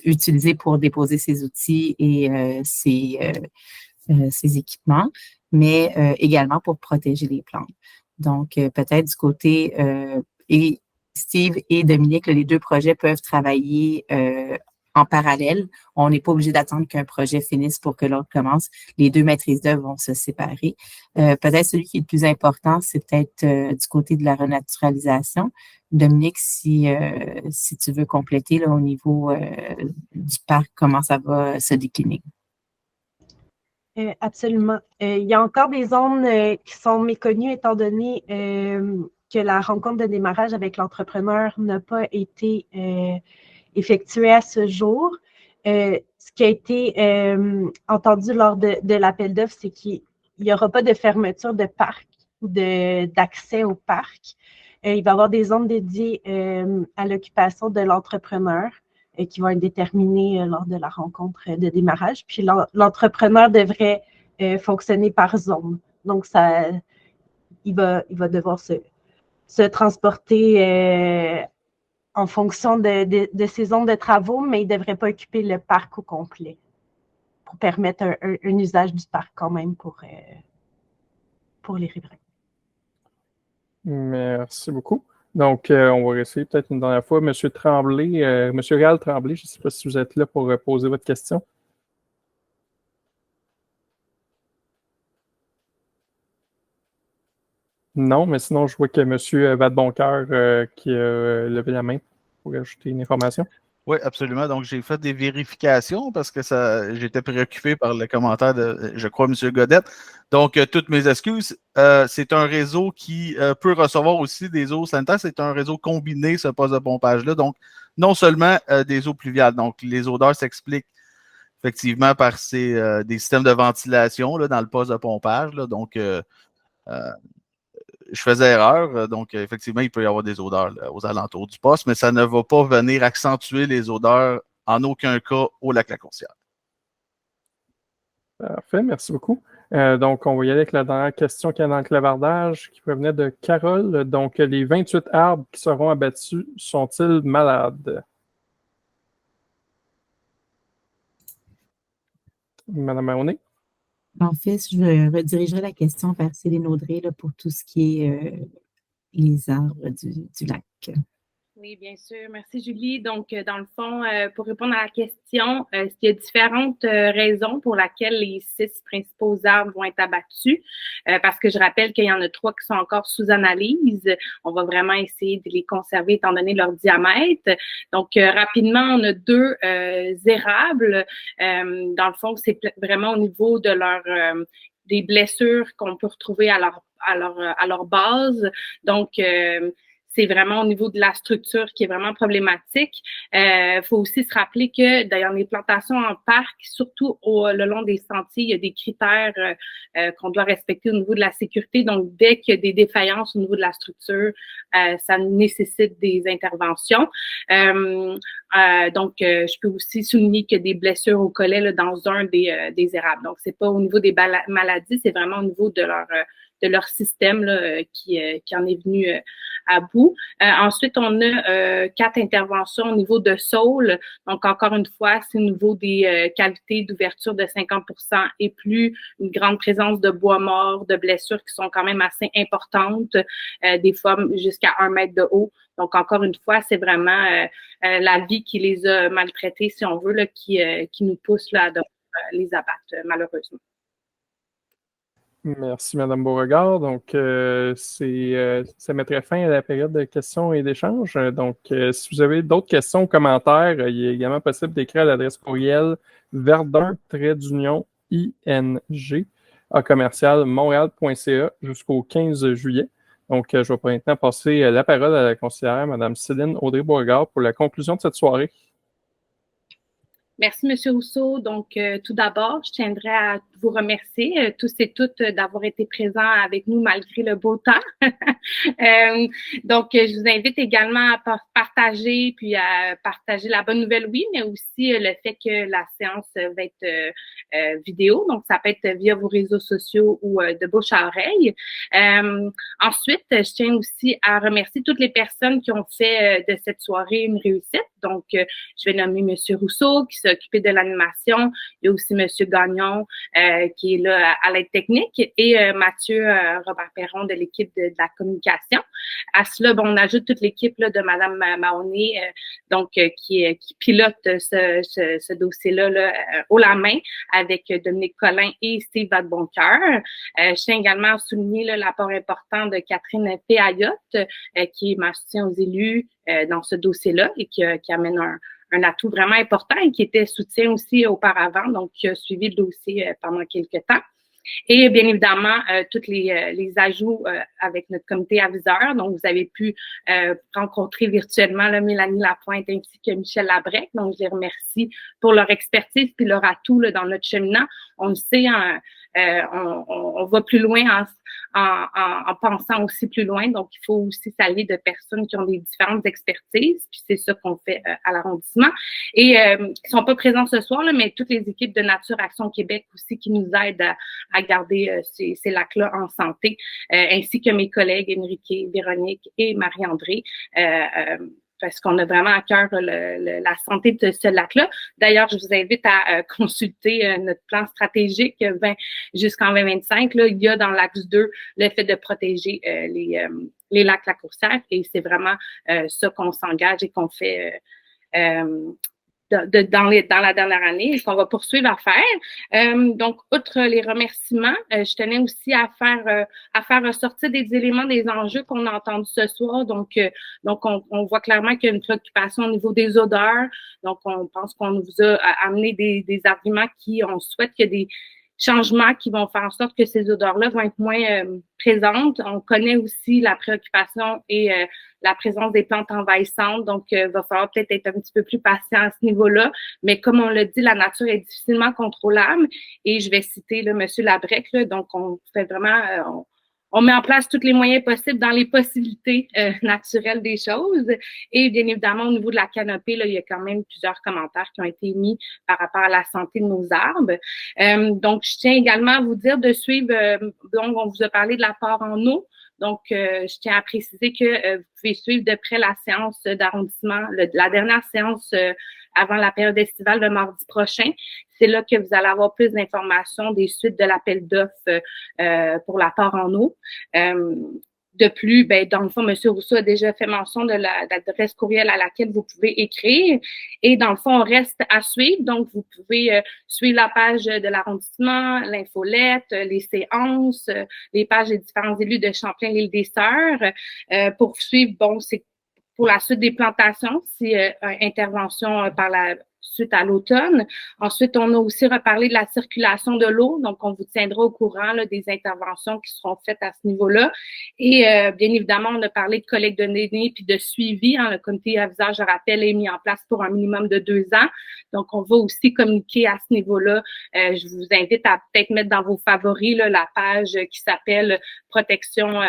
utiliser pour déposer ses outils et ses équipements, mais également pour protéger les plantes. Donc, peut-être du côté, et Steve et Dominique, les deux projets peuvent travailler en parallèle. On n'est pas obligé d'attendre qu'un projet finisse pour que l'autre commence. Les deux maîtrises d'œuvre vont se séparer. Peut-être celui qui est le plus important, c'est peut-être du côté de la renaturalisation. Dominique, si tu veux compléter là, au niveau du parc, comment ça va se décliner? Absolument. Il y a encore des zones qui sont méconnues étant donné que la rencontre de démarrage avec l'entrepreneur n'a pas été effectuée à ce jour. Ce qui a été entendu lors de l'appel d'offres, c'est qu'il n'y aura pas de fermeture de parc ou d'accès au parc. Il va y avoir des zones dédiées à l'occupation de l'entrepreneur qui vont être déterminées lors de la rencontre de démarrage. Puis l'entrepreneur devrait fonctionner par zone. Donc, il va devoir se transporter en fonction de ses zones de travaux, mais il ne devrait pas occuper le parc au complet pour permettre un usage du parc quand même pour les riverains. Merci beaucoup. Donc, on va essayer peut-être une dernière fois. Monsieur Tremblay, Monsieur Réal Tremblay, je ne sais pas si vous êtes là pour poser votre question. Non, mais sinon, je vois que M. Vadeboncoeur qui a levé la main pour ajouter une information. Oui, absolument. Donc, j'ai fait des vérifications parce que j'étais préoccupé par le commentaire de, je crois, M. Godette. Donc, toutes mes excuses. C'est un réseau qui peut recevoir aussi des eaux sanitaires. C'est un réseau combiné, ce poste de pompage-là. Donc, non seulement des eaux pluviales. Donc, les odeurs s'expliquent effectivement par des systèmes de ventilation là, dans le poste de pompage. Là. Donc, je faisais erreur, donc effectivement, il peut y avoir des odeurs là, aux alentours du poste, mais ça ne va pas venir accentuer les odeurs en aucun cas au lac La Courtière. Parfait, merci beaucoup. Donc, on va y aller avec la dernière question qu'il y a dans le clavardage qui provenait de Carole. Donc, les 28 arbres qui seront abattus sont-ils malades? Madame Mahoney? En fait, je redirigerai la question vers Céline Audrey là, pour tout ce qui est les arbres du lac. Oui, bien sûr. Merci, Julie. Donc, dans le fond, pour répondre à la question, il y a différentes raisons pour lesquelles les 6 principaux arbres vont être abattus. Parce que je rappelle qu'il y en a 3 qui sont encore sous analyse. On va vraiment essayer de les conserver étant donné leur diamètre. Donc, rapidement, on a 2 érables. Dans le fond, c'est vraiment au niveau de leur des blessures qu'on peut retrouver à leur base. Donc, c'est vraiment au niveau de la structure qui est vraiment problématique. Faut aussi se rappeler que dans les plantations en parc, surtout le long des sentiers, il y a des critères qu'on doit respecter au niveau de la sécurité. Donc, dès qu'il y a des défaillances au niveau de la structure, ça nécessite des interventions. Donc, je peux aussi souligner qu'il y a des blessures au collet là, dans un des érables. Donc, c'est pas au niveau des maladies, c'est vraiment au niveau de leur système là, qui en est venu à bout. Ensuite, on a 4 interventions au niveau de saules. Donc, encore une fois, c'est au niveau des cavités d'ouverture de 50% et plus, une grande présence de bois mort, de blessures qui sont quand même assez importantes, des fois jusqu'à 1 mètre de haut. Donc, encore une fois, c'est vraiment la vie qui les a maltraités, si on veut, là, qui nous pousse là, à les abattre, malheureusement. Merci, Mme Beauregard. Donc, ça mettrait fin à la période de questions et d'échanges. Donc, si vous avez d'autres questions ou commentaires, il est également possible d'écrire à l'adresse courriel verdun-ing@montréal.ca jusqu'au 15 juillet. Donc, je vais maintenant passer la parole à la conseillère, Mme Céline Audrey-Beauregard, pour la conclusion de cette soirée. Merci, M. Rousseau. Donc, tout d'abord, je tiendrais à vous remercier tous et toutes d'avoir été présents avec nous malgré le beau temps. Donc, je vous invite également à partager, puis à partager la bonne nouvelle, oui, mais aussi le fait que la séance va être vidéo. Donc, ça peut être via vos réseaux sociaux ou de bouche à oreille. Ensuite, je tiens aussi à remercier toutes les personnes qui ont fait de cette soirée une réussite. Donc, je vais nommer M. Rousseau qui s'est occupé de l'animation. Il y a aussi M. Gagnon qui est là à l'aide technique et Mathieu Robert Perron de l'équipe de la communication. À cela, on ajoute toute l'équipe là, de Mme Mahoney, donc qui pilote ce dossier-là là, haut la main avec Dominique Collin et Steve Vadeboncoeur. Je tiens également à souligner là, l'apport important de Catherine Péayotte, qui est ma soutien aux élus dans ce dossier-là et qui amène un atout vraiment important et qui était soutien aussi auparavant, donc qui a suivi le dossier pendant quelques temps. Et bien évidemment, tous les ajouts avec notre comité aviseur. Donc, vous avez pu rencontrer virtuellement là, Mélanie Lapointe ainsi que Michel Labrec. Donc, je les remercie pour leur expertise puis leur atout là, dans notre cheminement. On le sait, on va plus loin en pensant aussi plus loin. Donc, il faut aussi s'allier de personnes qui ont des différentes expertises. Puis, c'est ça qu'on fait à l'arrondissement. Et qui sont pas présents ce soir, là, mais toutes les équipes de Nature Action Québec aussi qui nous aident à garder ces lacs-là en santé, ainsi que mes collègues Enrique, Véronique et Marie-André, parce qu'on a vraiment à cœur la santé de ce lac-là. D'ailleurs, je vous invite à consulter notre plan stratégique jusqu'en 2025. Là, il y a dans l'Axe 2 le fait de protéger les lacs Lacourcière et c'est vraiment ça qu'on s'engage et qu'on fait dans la dernière année et qu'on va poursuivre à faire. Donc, outre les remerciements, je tenais aussi à faire ressortir des éléments des enjeux qu'on a entendus ce soir. Donc on voit clairement qu'il y a une préoccupation au niveau des odeurs. Donc, on pense qu'on vous a amené des arguments on souhaite qu'il y ait des changements qui vont faire en sorte que ces odeurs-là vont être moins présentes. On connaît aussi la préoccupation et la présence des plantes envahissantes, donc il va falloir peut-être être un petit peu plus patient à ce niveau-là. Mais comme on l'a dit, la nature est difficilement contrôlable et je vais citer là, M. Labrec, là, donc on fait vraiment... on met en place tous les moyens possibles dans les possibilités naturelles des choses. Et bien évidemment, au niveau de la canopée, là, il y a quand même plusieurs commentaires qui ont été émis par rapport à la santé de nos arbres. Donc, je tiens également à vous dire de suivre, donc on vous a parlé de l'apport en eau. Donc, je tiens à préciser que vous pouvez suivre de près la séance d'arrondissement, la dernière séance avant la période estivale le mardi prochain. C'est là que vous allez avoir plus d'informations des suites de l'appel d'offres pour l'apport en eau. De plus, dans le fond, M. Rousseau a déjà fait mention de l'adresse courriel à laquelle vous pouvez écrire. Et dans le fond, on reste à suivre. Donc, vous pouvez suivre la page de l'arrondissement, l'infolette, les séances, les pages des différents élus de Champlain-L'Île des Sœurs pour suivre, c'est pour la suite des plantations, si intervention par suite à l'automne. Ensuite, on a aussi reparlé de la circulation de l'eau, donc on vous tiendra au courant là, des interventions qui seront faites à ce niveau-là. Et bien évidemment, on a parlé de collecte de données puis de suivi. Hein, le comité à visage, je rappelle, est mis en place pour un minimum de 2 ans. Donc, on va aussi communiquer à ce niveau-là. Je vous invite à peut-être mettre dans vos favoris là, la page qui s'appelle Protection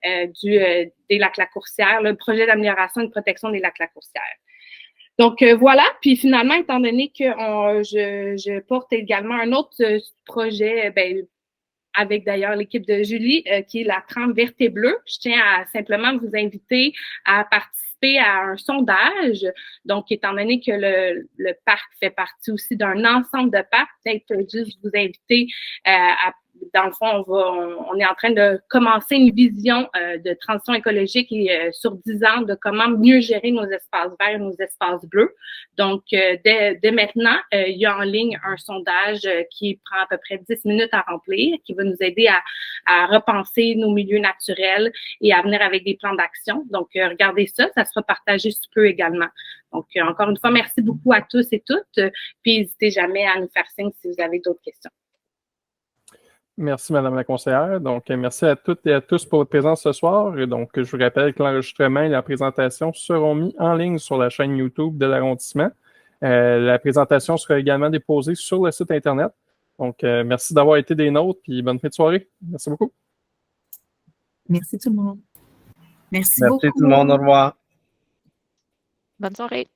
des Lacs-la-Courcière, le projet d'amélioration et de protection des Lacs-la-Courcière. Donc, voilà. Puis finalement, étant donné que je porte également un autre projet, avec d'ailleurs l'équipe de Julie, qui est la trempe verte et bleue, je tiens à simplement vous inviter à participer à un sondage. Donc, étant donné que le parc fait partie aussi d'un ensemble de parcs, peut-être juste vous inviter dans le fond, on est en train de commencer une vision de transition écologique et sur 10 ans de comment mieux gérer nos espaces verts et nos espaces bleus. Donc, dès maintenant, il y a en ligne un sondage qui prend à peu près 10 minutes à remplir, qui va nous aider à repenser nos milieux naturels et à venir avec des plans d'action. Donc, regardez ça, ça sera partagé sous peu également. Donc, encore une fois, merci beaucoup à tous et toutes. Puis, n'hésitez jamais à nous faire signe si vous avez d'autres questions. Merci, Madame la conseillère. Donc, merci à toutes et à tous pour votre présence ce soir. Et donc, je vous rappelle que l'enregistrement et la présentation seront mis en ligne sur la chaîne YouTube de l'arrondissement. La présentation sera également déposée sur le site Internet. Donc, merci d'avoir été des nôtres, puis bonne fin de soirée. Merci beaucoup. Merci tout le monde. Merci Merci beaucoup. tout le monde. Au revoir. Bonne soirée.